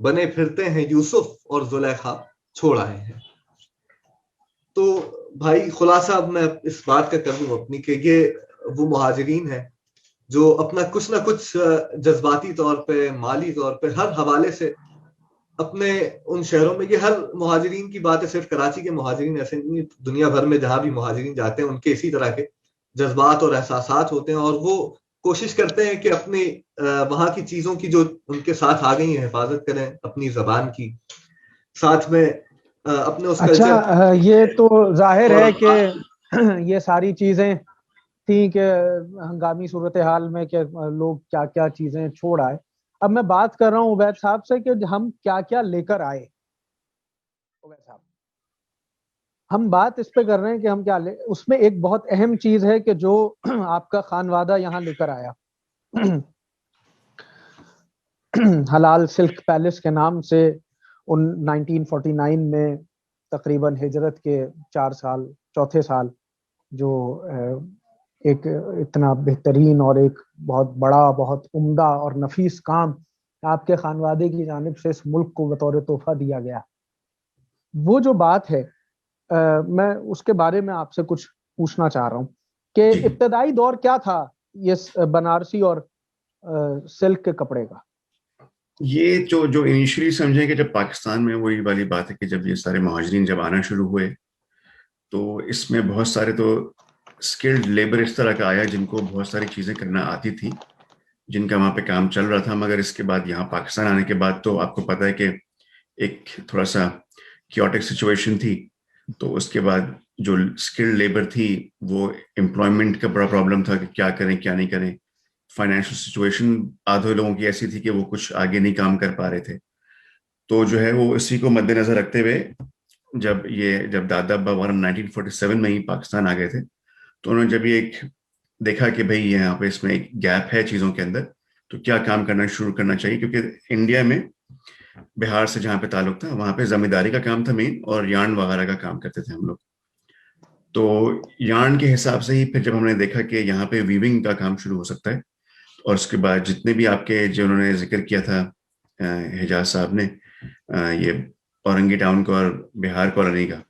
بنے پھرتے ہیں یوسف اور زلیخا چھوڑ آئے ہیں. تو بھائی خلاصہ اب میں اس بات کا کر دوں اپنی کہ یہ وہ مہاجرین ہیں جو اپنا کچھ نہ کچھ جذباتی طور پہ, مالی طور پہ, ہر حوالے سے اپنے ان شہروں میں, یہ ہر مہاجرین کی بات ہے, صرف کراچی کے مہاجرین ایسے نہیں, دنیا بھر میں جہاں بھی مہاجرین جاتے ہیں ان کے اسی طرح کے جذبات اور احساسات ہوتے ہیں, اور وہ کوشش کرتے ہیں کہ اپنی وہاں کی چیزوں کی جو ان کے ساتھ آ گئی ہیں حفاظت کریں, اپنی زبان کی, ساتھ میں اپنے اس اچھا یہ تو ظاہر ہے کہ یہ ساری چیزیں تھیں کہ ہنگامی صورتحال میں کہ لوگ کیا کیا چیزیں چھوڑ آئے. اب میں بات کر رہا ہوں عبید صاحب سے کہ ہم کیا کیا لے کر آئے. عبید صاحب ہم بات اس پہ کر رہے ہیں کہ ہم کیا لے, اس میں ایک بہت اہم چیز ہے کہ جو آپ کا خانوادہ یہاں لے کر آیا, حلال سلک پیلس کے نام سے 1949 میں تقریباً ہجرت کے 4 سال, چوتھے سال جو ایک اتنا بہترین اور ایک بہت بڑا بہت عمدہ اور نفیس کام آپ کے خانوادے کی جانب سے اس ملک کو بطور تحفہ دیا گیا. وہ جو بات ہے میں اس کے بارے میں آپ سے کچھ پوچھنا چاہ رہا ہوں کہ ابتدائی دور کیا تھا یہ بنارسی اور سلک کے کپڑے کا؟ یہ جو انیشلی سمجھیں کہ جب پاکستان میں وہی والی بات ہے کہ جب یہ سارے مہاجرین جب آنا شروع ہوئے تو اس میں بہت سارے تو اسکلڈ لیبر اس طرح کا آیا جن کو بہت ساری چیزیں کرنا آتی تھی، جن کا وہاں پہ کام چل رہا تھا. مگر اس کے بعد یہاں پاکستان آنے کے بعد تو آپ کو پتہ ہے کہ ایک تھوڑا سا کیوٹک سچویشن تھی. تو اس کے بعد جو اسکلڈ لیبر تھی وہ امپلائمنٹ کا بڑا پرابلم تھا کہ کیا کریں کیا نہیں کریں. فائنینشیل سچویشن آدھے لوگوں کی ایسی تھی کہ وہ کچھ آگے نہیں کام کر پا رہے تھے. تو جو ہے وہ اسی کو مد نظر رکھتے ہوئے جب دادا ابا وغیرہ 1947 میں ہی پاکستان آ گئے تھے تو انہوں نے جب یہ ایک دیکھا کہ بھئی یہاں پہ اس میں ایک گیپ ہے چیزوں کے اندر تو کیا کام کرنا شروع کرنا چاہیے. کیونکہ انڈیا میں بہار سے جہاں پہ تعلق تھا وہاں پہ زمینداری کا کام تھا مین، اور یارن وغیرہ کا کام کرتے تھے ہم لوگ. تو یارن کے حساب سے ہی پھر جب ہم نے دیکھا کہ یہاں پہ ویونگ کا کام شروع ہو سکتا ہے، اور اس کے بعد جتنے بھی آپ کے جو انہوں نے ذکر کیا تھا حجاز صاحب نے یہ اورنگی ٹاؤن کو اور بہار کالونی کا،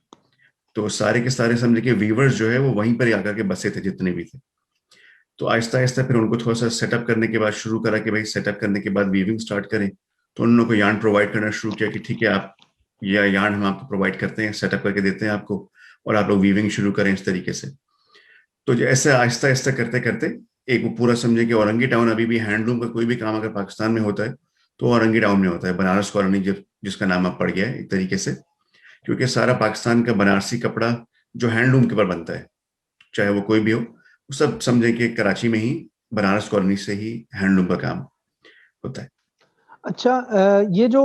تو سارے کے سارے سمجھے کہ ویورز جو ہے وہ وہیں پر آ کر کے بسے تھے جتنے بھی تھے. تو آہستہ آہستہ پھر ان کو تھوڑا سا سیٹ اپ کرنے کے بعد شروع کرا کہ بھائی سیٹ اپ کرنے کے بعد ویونگ سٹارٹ کریں. تو انہوں کو یارن پرووائڈ کرنا شروع کیا کہ ٹھیک ہے آپ یہ یارن ہم آپ کو پرووائڈ کرتے ہیں، سیٹ اپ کر کے دیتے ہیں آپ کو، اور آپ لوگ ویونگ شروع کریں اس طریقے سے. تو ایسا آہستہ آہستہ کرتے کرتے ایک وہ پورا سمجھے کہ اورنگی ٹاؤن ابھی بھی ہینڈلوم کا کوئی بھی کام اگر پاکستان میں ہوتا ہے تو اورنگی ٹاؤن میں ہوتا ہے. بنارس کالونی جس کا نام اب پڑ گیا ہے ایک طریقے سے، کیونکہ سارا پاکستان کا بنارسی کپڑا جو ہینڈلوم کے اوپر بنتا ہے چاہے وہ کوئی بھی ہو، وہ سب سمجھیں کہ کراچی میں ہی بنارس کالونی سے ہی ہینڈلوم کا کام ہوتا ہے. اچھا، یہ جو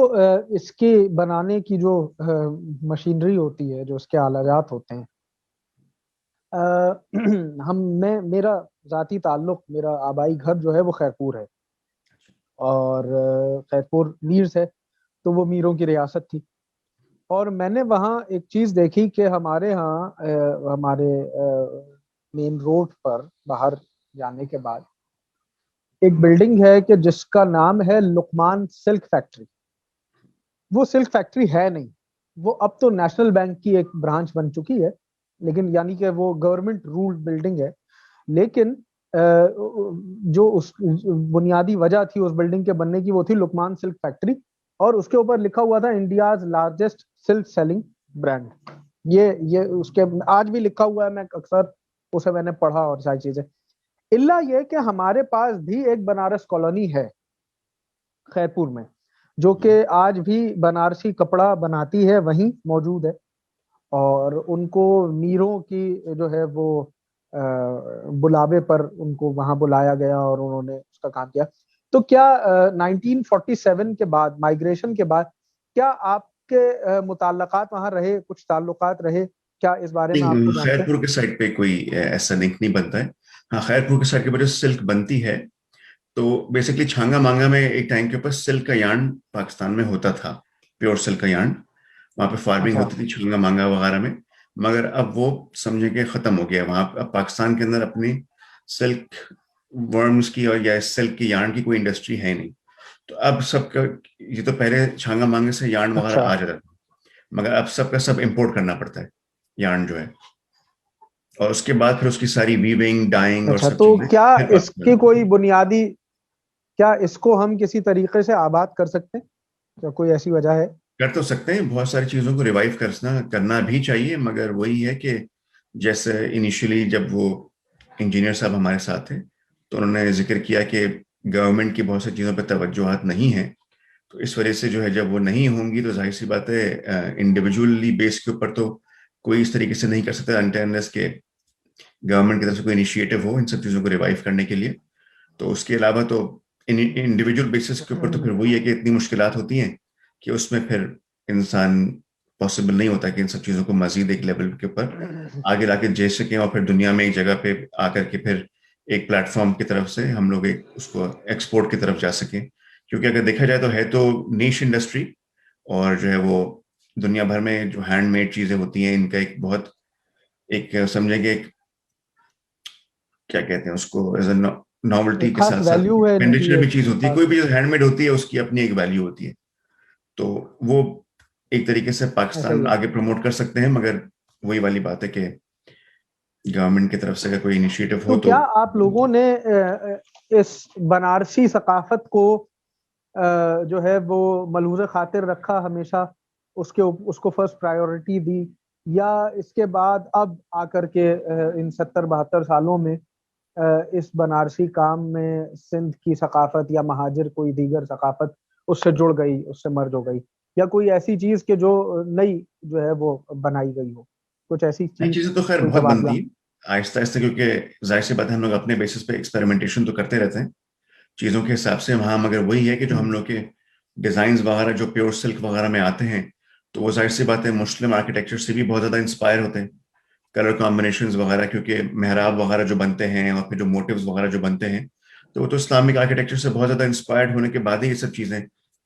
اس کے بنانے کی جو مشینری ہوتی ہے، جو اس کے آلات ہوتے ہیں، میرا ذاتی تعلق، میرا آبائی گھر جو ہے وہ خیرپور ہے، اور خیرپور میرز ہے تو وہ میروں کی ریاست تھی. اور میں نے وہاں ایک چیز دیکھی کہ ہمارے ہاں ہمارے مین روڈ پر باہر جانے کے بعد ایک بلڈنگ ہے کہ جس کا نام ہے لقمان سلک فیکٹری. وہ سلک فیکٹری ہے نہیں، وہ اب تو نیشنل بینک کی ایک برانچ بن چکی ہے، لیکن یعنی کہ وہ گورنمنٹ رولڈ بلڈنگ ہے. لیکن جو اس بنیادی وجہ تھی اس بلڈنگ کے بننے کی وہ تھی لقمان سلک فیکٹری، اور اس کے اوپر لکھا ہوا تھا India's largest silk selling brand. یہ اس کے آج بھی لکھا ہوا ہے، میں اکثر اسے میں نے پڑھا اور ساری چیزیں. الا یہ کہ ہمارے پاس بھی ایک بنارس کالونی ہے خیرپور میں جو کہ آج بھی بنارسی کپڑا بناتی ہے، وہیں موجود ہے، اور ان کو میروں کی جو ہے وہ بلاوے پر ان کو وہاں بلایا گیا اور انہوں نے اس کا کام کیا. تو کیا 1947 کے بعد مائگریشن کے بعد کیا آپ کے متعلقات وہاں رہے، کچھ تعلقات رہے کیا اس بارے میں آپ کو جانتے ہیں؟ خیرپور کے سائڈ پہ کوئی ایسا لنک نہیں بنتا ہے. ہاں خیرپور کے سائڈ کے وجہ سے سلک بنتی ہے. تو بیسکلی چھانگا مانگا میں ایک ٹائم کے اوپر سلک کا یارن پاکستان میں ہوتا تھا، پیور سلک کا یارن وہاں پہ فارمنگ ہوتی تھی چھانگا مانگا وغیرہ میں. مگر اب وہ سمجھے کہ ختم ہو گیا وہاں. اب پاکستان کے اندر اپنی سلک ورمز کی اور یا سلک کی یارن کی کوئی انڈسٹری ہے نہیں. تو اب سب کا یہ تو پہلے چھانگا مانگے سے یارن وغیرہ آ جاتا تھا، مگر اب سب کا سب امپورٹ کرنا پڑتا ہے یارن جو ہے، اور اس کے بعد پھر اس کی ساری ویونگ ڈائنگ اور سب تو چیزیں. کیا اس کی کوئی بنیادی، کیا اس کو ہم کسی طریقے سے آباد کر سکتے ہیں؟ کیا کوئی ایسی وجہ ہے؟ کر تو سکتے ہیں، بہت ساری چیزوں کو ریوائیو کرنا بھی چاہیے، مگر وہی ہے کہ جیسے انیشلی جب وہ انجینئر صاحب ہمارے ساتھ تھے تو انہوں نے ذکر کیا کہ گورنمنٹ کی بہت سی چیزوں پہ توجہات نہیں ہیں. تو اس وجہ سے جو ہے جب وہ نہیں ہوں گی تو ظاہر سی بات ہے انڈیویجولی بیس کے اوپر تو کوئی اس طریقے سے نہیں کر سکتا انٹرنس کے گورنمنٹ کی طرف سے کوئی انیشیٹو ہو ان سب چیزوں کو ریوائیو کرنے کے لیے. تو اس کے علاوہ تو انڈیویجول بیسس کے اوپر تو پھر وہی ہے کہ اتنی مشکلات ہوتی ہیں کہ اس میں پھر انسان پاسبل نہیں ہوتا کہ ان سب چیزوں کو مزید ایک لیول کے اوپر آگے لا کے جے سکیں اور پھر دنیا میں ایک جگہ پہ آ کر کے پھر ایک پلیٹ فارم کی طرف سے ہم لوگ ایک اس کو ایکسپورٹ کی طرف جا سکیں. کیونکہ اگر دیکھا جائے تو ہے تو نیش انڈسٹری، اور جو ہے وہ دنیا بھر میں جو ہینڈ میڈ چیزیں ہوتی ہیں ان کا ایک بہت ایک سمجھیں کہ ایک کیا کہتے ہیں اس کو, ایز اے ناولٹی کے خاص ساتھ ساتھ ویلیو ہے ایکسپینڈیچر بھی چیز ہوتی ہے. کوئی بھی چیز ہینڈ میڈ ہوتی ہے اس کی اپنی ایک ویلیو ہوتی ہے, تو وہ ایک طریقے سے پاکستان آگے پروموٹ کر سکتے ہیں, مگر وہی والی بات ہے کہ گورنمنٹ کی طرف سے اگر کوئی انیشیٹو ہو تو کیا آپ لوگوں نے اس بنارسی ثقافت کو جو ہے وہ ملحوظ خاطر رکھا ہمیشہ, اس کو فرسٹ پرائیورٹی دی, یا اس کے بعد اب آ کر کے ان 70-72 سالوں میں اس بنارسی کام میں سندھ کی ثقافت یا مہاجر کوئی دیگر ثقافت اس سے جڑ گئی, اس سے مرج ہو گئی, یا کوئی ایسی چیز کہ جو نئی جو ہے وہ بنائی گئی ہو, کچھ ایسی چیزیں تو خیر کوئی بہت تبادلہ؟ بنتی ہیں آہستہ آہستہ, کیونکہ ظاہر سی بات ہے ہم لوگ اپنے بیسس پہ ایکسپیریمنٹیشن تو کرتے رہتے ہیں چیزوں کے حساب سے وہاں, مگر وہی ہے کہ جو ہم لوگ کے ڈیزائنز وغیرہ جو پیور سلک وغیرہ میں آتے ہیں تو وہ ظاہر سی بات ہے مسلم آرکیٹیکچر سے بھی بہت زیادہ انسپائر ہوتے ہیں, کلر کمبینیشنز وغیرہ, کیونکہ محراب وغیرہ جو بنتے ہیں اور پھر جو موٹیوز وغیرہ جو بنتے ہیں تو وہ تو اسلامک آرکیٹیکچر سے بہت زیادہ انسپائرڈ ہونے کے بعد ہی یہ سب چیزیں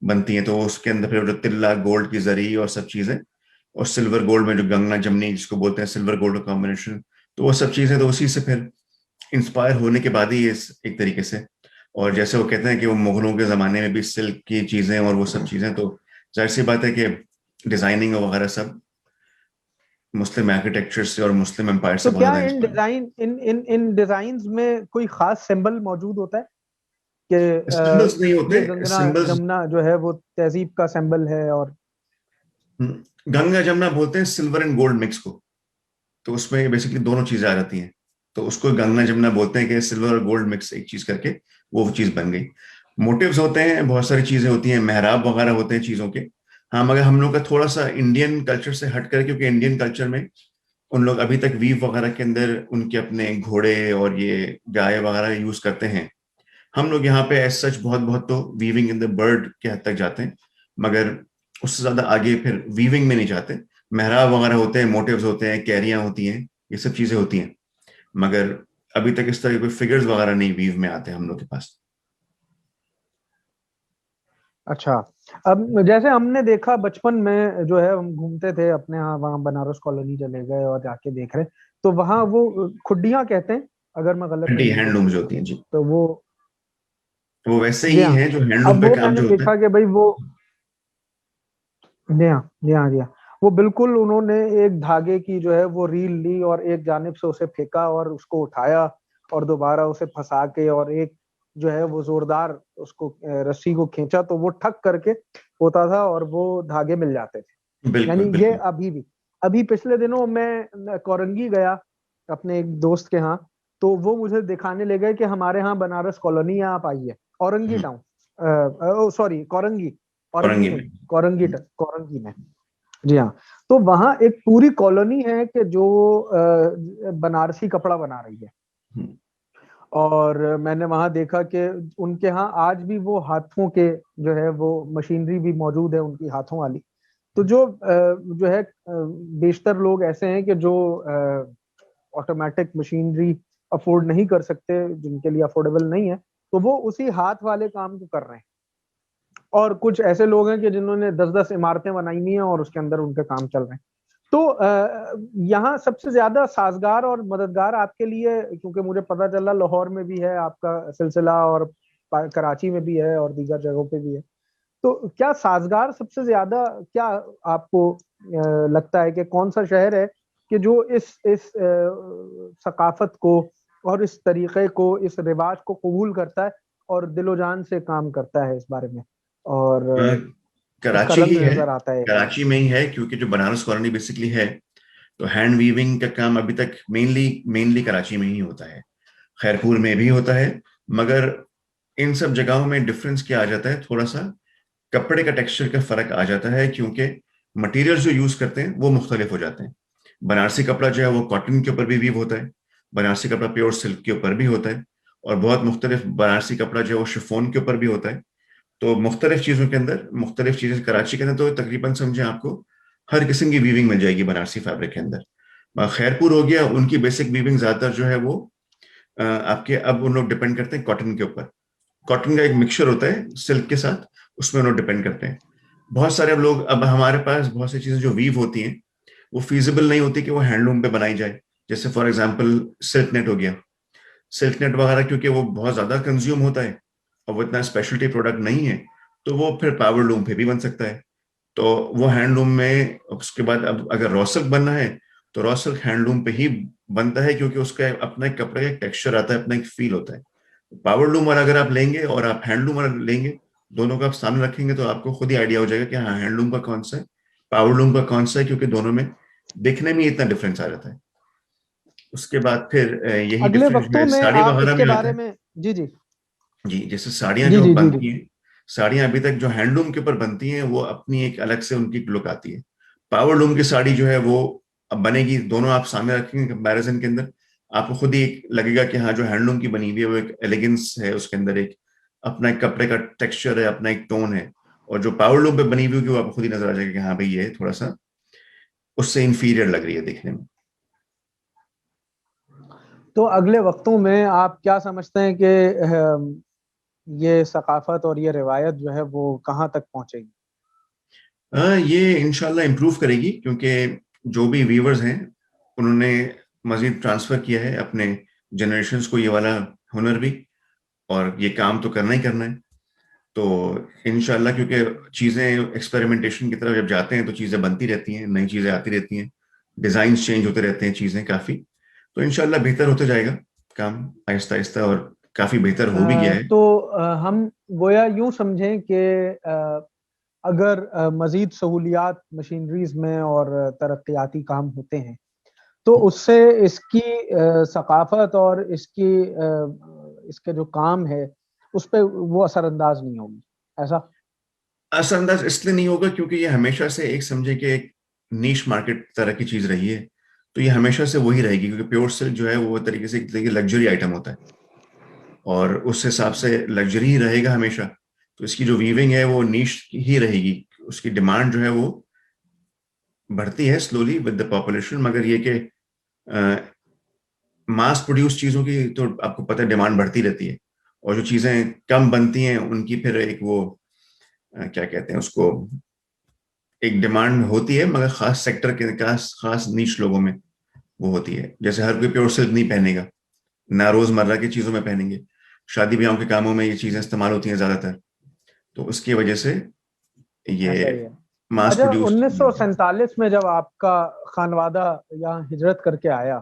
بنتی ہیں. تو اس کے اندر پھر جو تلا گولڈ کی زری اور سب چیزیں, اور سلور گولڈ میں جو گنگنا جمنی جس کو بولتے ہیں سلور گولڈ کمبینیشن, تو وہ سب چیزیں تو اسی سے پھر انسپائر ہونے کے بعد ہی ایک طریقے سے. اور جیسے وہ کہتے ہیں کہ وہ مغلوں کے زمانے میں بھی سلک کی چیزیں اور وہ سب چیزیں, تو ظاہر سی بات ہے کہ ڈیزائننگ وغیرہ سب مسلم آرکیٹیکچر سے اور مسلم امپائر سے تو بہت کیا زیادہ ان ڈیزائنز میں کوئی خاص سمبل موجود ہوتا ہے کہ سمبلز نہیں ہوتے, یہ گنگنا جمنا جو ہے وہ تہذیب کا سمبل ہے؟ اور گنگا جمنا بولتے ہیں سلور اینڈ گولڈ مکس کو, تو اس میں بیسکلی دونوں چیزیں آ جاتی ہیں, تو اس کو گنگنا جمنا بولتے ہیں کہ سلور اور گولڈ مکس ایک چیز کر کے وہ چیز بن گئی. موٹیوز ہوتے ہیں, بہت ساری چیزیں ہوتی ہیں, محراب وغیرہ ہوتے ہیں چیزوں کے. ہاں مگر ہم لوگ کا تھوڑا سا انڈین کلچر سے ہٹ کر, کیونکہ انڈین کلچر میں ان لوگ ابھی تک ویو وغیرہ کے اندر ان کے اپنے گھوڑے اور یہ گائے وغیرہ یوز کرتے ہیں. ہم لوگ یہاں پہ ایز سچ بہت تو ویونگ ان دا برڈ کے حد تک جاتے ہیں, مگر اس سے زیادہ آگے پھر ویونگ میں نہیں جاتے. محراب وغیرہ ہوتے ہیں, موٹیوز ہوتے ہیں, کیریاں ہوتی ہیں, یہ سب چیزیں ہوتی ہیں, مگر ابھی تک اس طرح کوئی فگرز وغیرہ نہیں ویو میں آتے ہم لوگ کے پاس. اچھا, اب جیسے ہم نے دیکھا بچپن میں جو ہے ہم گھومتے تھے اپنے ہاں, وہاں بنارس کالونی چلے گئے اور جا کے دیکھ رہے, تو وہاں وہ کھڈیاں کہتے ہیں اگر میں غلط نہیں ہوں ہینڈ لومز ہوتی ہیں جی, تو وہ ویسے جی ہی ہاں. ہیں جو ہینڈ لوم اب پہ وہ میں کام نے جو ہوتا دیکھا کہ بھائی وہ جی ہاں جی ہاں جی ہاں وہ بالکل انہوں نے ایک دھاگے کی جو ہے وہ ریل لی اور ایک جانب سے اسے پھینکا اور اس کو اٹھایا اور دوبارہ اسے پھنسا کے اور ایک جو ہے وہ زوردار اس کو رسی کو کھینچا تو وہ ٹھک کر کے ہوتا تھا اور وہ دھاگے مل جاتے تھے. بالکل یعنی یہ ابھی پچھلے دنوں میں کورنگی گیا اپنے ایک دوست کے ہاں, تو وہ مجھے دکھانے لے گئے کہ ہمارے ہاں بنارس کالونی ہے, آپ آئیے اورنگی ٹاؤن, سوری کورنگی میں, جی ہاں. تو وہاں ایک پوری کالونی ہے کہ جو بنارسی کپڑا بنا رہی ہے, اور میں نے وہاں دیکھا کہ ان کے ہاں آج بھی وہ ہاتھوں کے جو ہے وہ مشینری بھی موجود ہے ان کی ہاتھوں والی. تو جو ہے بیشتر لوگ ایسے ہیں کہ جو آٹومیٹک مشینری افورڈ نہیں کر سکتے, جن کے لیے افورڈیبل نہیں ہے, تو وہ اسی ہاتھ والے کام کو کر رہے ہیں. اور کچھ ایسے لوگ ہیں کہ جنہوں نے 10 عمارتیں بنائی ہوئی ہیں اور اس کے اندر ان کے کام چل رہے ہیں. تو یہاں سب سے زیادہ سازگار اور مددگار آپ کے لیے, کیونکہ مجھے پتا چلا لاہور میں بھی ہے آپ کا سلسلہ اور کراچی میں بھی ہے اور دیگر جگہوں پہ بھی ہے, تو کیا سازگار سب سے زیادہ کیا آپ کو لگتا ہے کہ کون سا شہر ہے کہ جو اس ثقافت کو اور اس طریقے کو, اس رواج کو قبول کرتا ہے اور دل و جان سے کام کرتا ہے اس بارے میں, اور اس کا کراچی رنگ ہی ہے, نظر آتا ہے؟ کراچی میں ہی ہے, کیونکہ جو بنارس کالونی بیسکلی ہے تو ہینڈ ویونگ کا کام ابھی تک مینلی کراچی میں ہی ہوتا ہے. خیرپور میں بھی ہوتا ہے, مگر ان سب جگہوں میں ڈفرنس کیا آ جاتا ہے, تھوڑا سا کپڑے کا ٹیکسچر کا فرق آ جاتا ہے, کیونکہ مٹیریل جو یوز کرتے ہیں وہ مختلف ہو جاتے ہیں. بنارسی کپڑا جو ہے وہ کاٹن کے اوپر بھی ویو ہوتا ہے, بنارسی کپڑا پیور سلک کے اوپر بھی ہوتا ہے, اور بہت مختلف بنارسی کپڑا جو ہے وہ شفون کے اوپر بھی ہوتا ہے. تو مختلف چیزوں کے اندر مختلف چیزیں کراچی کے اندر تو تقریباً سمجھیں آپ کو ہر قسم کی ویونگ مل جائے گی بنارسی فیبرک کے اندر. خیرپور ہو گیا, ان کی بیسک ویونگ زیادہ تر جو ہے وہ آپ کے اب ان لوگ ڈپینڈ کرتے ہیں کاٹن کے اوپر. کاٹن کا ایک مکسچر ہوتا ہے سلک کے ساتھ, اس میں ان لوگ ڈپینڈ کرتے ہیں. بہت سارے لوگ اب ہمارے پاس بہت سی چیزیں جو ویو ہوتی ہیں وہ فیزیبل نہیں ہوتی کہ وہ ہینڈ لوم پہ بنائی جائے. جیسے فار ایگزامپل سلک نیٹ ہو گیا, سلک نیٹ وغیرہ کیونکہ وہ بہت زیادہ کنزیوم ہوتا ہے اور وہ اتنا اسپیشلٹی پروڈکٹ نہیں ہے, تو وہ پھر پاور لوم پہ بھی بن سکتا ہے. تو وہ ہینڈ لوم میں اس کے بعد اب اگر را سلک بننا ہے تو را سلک ہینڈ لوم پہ ہی بنتا ہے, کیونکہ اس کا اپنا ایک کپڑے کا ایک ٹیکسچر آتا ہے, اپنا ایک فیل ہوتا ہے. پاور لوم والا اگر آپ لیں گے اور آپ ہینڈ لوم والا لیں گے, دونوں کو آپ سامنے رکھیں گے تو آپ کو خود ہی آئیڈیا ہو جائے گا کہ ہاں ہینڈ لوم کا کون سا ہے, پاور لوم کا کون سا ہے, کیونکہ دونوں میں دیکھنے میں اتنا ڈفرینس آ جاتا ہے. اس کے بعد پھر یہی اگلے ڈفرینس جو وقتوں ہے میں ساڑی آپ وغیرہ اس کے میں آتا بارے ہے. میں جی جی جی, جیسے ساڑیاں جی جو جی جی جی بنتی ہیں, ساڑیاں ابھی تک جو ہینڈ لوم کے اوپر بنتی ہیں وہ اپنی ایک الگ سے ان کی لک آتی ہے. پاور لوم کی ساڑی جو ہے وہ اب بنے گی, دونوں آپ سامنے رکھیں گے کمپیریزن کے اندر, آپ کو خود ہی لگے گا کہ ہاں جو ہینڈ لوم کی بنی ہوئی ہے وہ ایک ایلیگنس ہے, اس کے اندر ایک اپنا ایک کپڑے کا ٹیکسچر ہے, اپنا ایک ٹون ہے. اور جو پاور لوم پہ بنی ہوئی ہوگی وہ آپ کو خود ہی نظر آ جائے گا کہ ہاں بھائی یہ تھوڑا سا اس سے انفیریئر لگ رہی ہے دیکھنے میں. تو اگلے وقتوں میں آپ کیا سمجھتے ہیں کہ یہ ثقافت اور یہ روایت جو ہے وہ کہاں تک پہنچے گی؟ یہ انشاءاللہ امپروو کرے گی, کیونکہ جو بھی ویورز ہیں انہوں نے مزید ٹرانسفر کیا ہے اپنے جنریشنز کو یہ والا ہنر بھی, اور یہ کام تو کرنا ہی کرنا ہے. تو انشاءاللہ کیونکہ چیزیں ایکسپیریمنٹیشن کی طرف جب جاتے ہیں تو چیزیں بنتی رہتی ہیں, نئی چیزیں آتی رہتی ہیں, ڈیزائنز چینج ہوتے رہتے ہیں, چیزیں کافی, تو انشاءاللہ بہتر ہوتے جائے گا کام آہستہ آہستہ, اور کافی بہتر ہو بھی گیا ہے. تو ہم گویا یوں سمجھیں کہ اگر مزید سہولیات مشینریز میں اور ترقیاتی کام ہوتے ہیں تو اس سے اس کی ثقافت اور اس کے جو کام ہے اس پہ وہ اثر انداز نہیں ہوگی, ایسا؟ اثر انداز اس لیے نہیں ہوگا کیونکہ یہ ہمیشہ سے ایک سمجھے کہ ایک نیش مارکیٹ طرح کی چیز رہی ہے, تو یہ ہمیشہ سے وہی رہے گی, کیونکہ پیور سلک جو ہے وہ طریقے سے ایک لگژری آئٹم ہوتا ہے, اور اس حساب سے لگژری ہی رہے گا ہمیشہ. تو اس کی جو ویونگ ہے وہ نیش ہی رہے گی, اس کی ڈیمانڈ جو ہے وہ بڑھتی ہے سلولی ود دا پاپولیشن, مگر یہ کہ ماس پروڈیوس چیزوں کی تو آپ کو پتہ ہے ڈیمانڈ بڑھتی رہتی ہے, اور جو چیزیں کم بنتی ہیں ان کی پھر ایک وہ کیا کہتے ہیں اس کو, ایک ڈیمانڈ ہوتی ہے مگر خاص سیکٹر کے خاص نیش لوگوں میں وہ ہوتی ہے. جیسے ہر کوئی پیور سلک نہیں پہنے گا, نہ روز مرہ کی چیزوں میں پہنیں گے, شادی بیاہوں کے کاموں میں یہ چیزیں استعمال ہوتی ہیں زیادہ تر, تو اس کی وجہ سے یہ ماس اچھا, پروڈیوس. 1947 میں جب آپ کا خانوادہ یہاں ہجرت کر کے آیا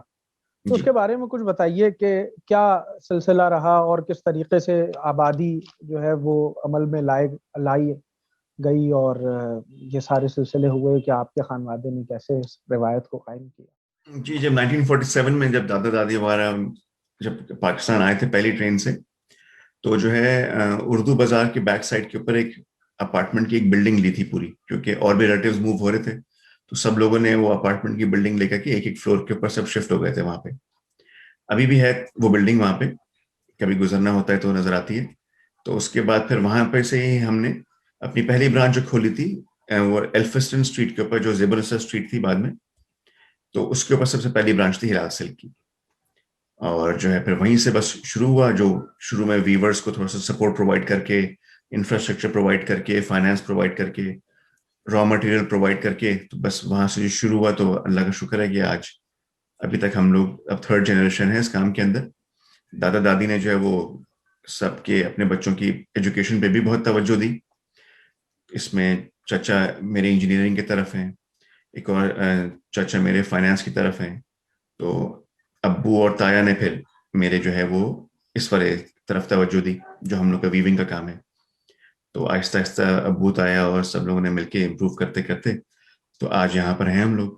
تو اس کے بارے میں کچھ بتائیے کہ کیا سلسلہ رہا اور کس طریقے سے آبادی جو ہے وہ عمل میں لائی گئی, اور یہ سارے سلسلے ہوئے کہ آپ کے خانوادے نے کیسے اس روایت کو قائم کیا؟ جی, جب 1947 میں جب دادا دادی ہمارا جب پاکستان آئے تھے پہلی ٹرین سے, تو جو ہے اردو بازار کے بیک سائڈ کے اوپر ایک اپارٹمنٹ کی ایک بلڈنگ لی تھی پوری, کیونکہ اور بھی ریلیٹیوز موو ہو رہے تھے, تو سب لوگوں نے وہ اپارٹمنٹ کی بلڈنگ لے کر کے ایک ایک فلور کے اوپر سب شفٹ ہو گئے تھے. وہاں پہ ابھی بھی ہے وہ بلڈنگ, وہاں پہ کبھی گزرنا ہوتا ہے تو نظر آتی ہے. تو اس کے بعد پھر وہاں پہ سے ہی ہم نے اپنی پہلی برانچ جو کھولی تھی وہ ایلفسٹن اسٹریٹ کے اوپر, جو زیبر نثر اسٹریٹ تھی بعد میں, تو اس کے اوپر سب سے پہلی برانچ تھی ہلال سلک کی. اور جو ہے پھر وہیں سے بس شروع ہوا, جو شروع میں ویورز کو تھوڑا سا سپورٹ پرووائڈ کر کے, انفراسٹرکچر پرووائڈ کر کے, فائنانس پرووائڈ کر کے, را مٹیریل پرووائڈ کر کے, تو بس وہاں سے جو شروع ہوا, تو اللہ کا شکر ہے کہ آج ابھی تک ہم لوگ اب 3rd جنریشن ہے اس کام کے اندر. دادا دادی نے جو ہے وہ سب کے اپنے بچوں کی ایجوکیشن پہ بھی بہت توجہ دی. اس میں چچا میرے انجینئرنگ کی طرف ہیں, ایک اور چچا میرے فائنانس کی طرف ہیں, تو ابو اور تایا نے پھر میرے جو ہے وہ اس والے طرف توجہ دی جو ہم لوگ کا ویونگ کا کام ہے. تو آہستہ آہستہ ابو تایا اور سب لوگوں نے مل کے امپروو کرتے کرتے تو آج یہاں پر ہیں ہم لوگ.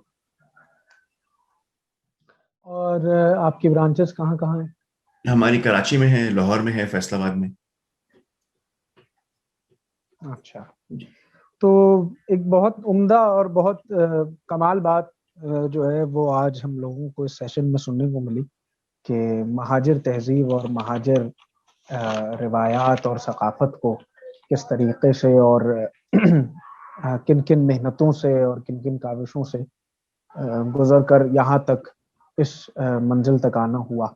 اور آپ کی برانچز کہاں کہاں ہیں؟ ہماری کراچی میں ہے, لاہور میں ہے, فیصل آباد میں. اچھا, تو ایک بہت عمدہ اور بہت کمال بات جو ہے وہ آج ہم لوگوں کو اس سیشن میں سننے کو ملی کہ مہاجر تہذیب اور مہاجر روایات اور ثقافت کو کس طریقے سے اور کن کن محنتوں سے اور کن کن کاوشوں سے گزر کر یہاں تک اس منزل تک آنا ہوا.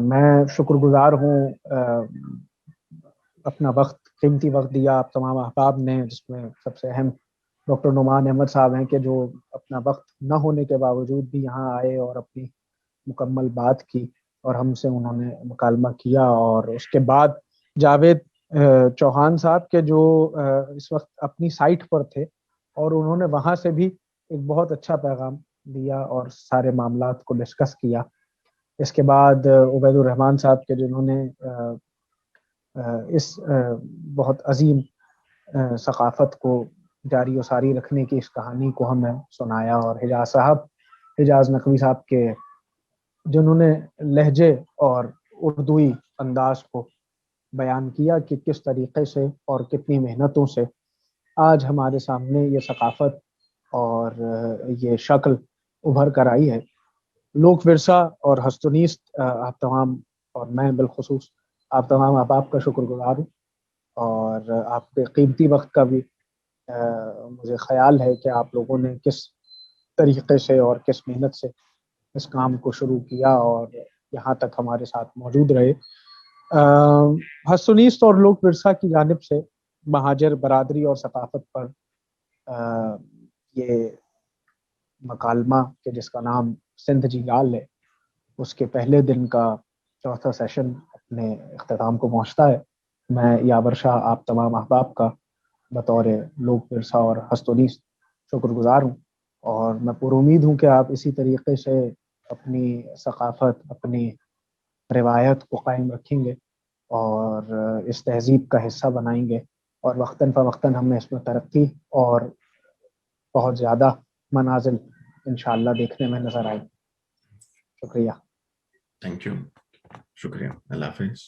میں شکر گزار ہوں اپنا قیمتی وقت دیا آپ تمام احباب نے, جس میں سب سے اہم ڈاکٹر نعمان احمد صاحب ہیں کہ جو اپنا وقت نہ ہونے کے باوجود بھی یہاں آئے اور اپنی مکمل بات کی, اور ہم سے انہوں نے مکالمہ کیا. اور اس کے بعد جاوید چوہان صاحب کے جو اس وقت اپنی سائٹ پر تھے اور انہوں نے وہاں سے بھی ایک بہت اچھا پیغام دیا اور سارے معاملات کو ڈسکس کیا. اس کے بعد عبید الرحمان صاحب کے جنہوں نے اس بہت عظیم ثقافت کو جاری و ساری رکھنے کی اس کہانی کو ہمیں سنایا. اور حجاز نقوی صاحب کے جنہوں نے لہجے اور اردوئی انداز کو بیان کیا کہ کس طریقے سے اور کتنی محنتوں سے آج ہمارے سامنے یہ ثقافت اور یہ شکل ابھر کر آئی ہے. لوک ورثہ اور ہست و نیست آپ تمام اور میں بالخصوص آپ تمام احباب کا شکر گزار ہوں. اور آپ کے قیمتی وقت کا بھی مجھے خیال ہے کہ آپ لوگوں نے کس طریقے سے اور کس محنت سے اس کام کو شروع کیا اور یہاں تک ہمارے ساتھ موجود رہے. ہست و نیست اور لوک ورثہ کی جانب سے مہاجر برادری اور ثقافت پر یہ مکالمہ کہ جس کا نام سندھ جی گال ہے، اس کے پہلے دن کا چوتھا سیشن اپنے اختتام کو پہنچتا ہے. میں یاور شاہ آپ تمام احباب کا بطور لوک ورثہ اور ہست و نیست شکر گزار ہوں. اور میں پر امید ہوں کہ آپ اسی طریقے سے اپنی ثقافت، اپنی روایت کو قائم رکھیں گے اور اس تہذیب کا حصہ بنائیں گے، اور وقتاً فوقتاً ہمیں اس میں ترقی اور بہت زیادہ منازل انشاءاللہ دیکھنے میں نظر آئے. شکریہ. Thank you. شکریہ. اللہ حافظ.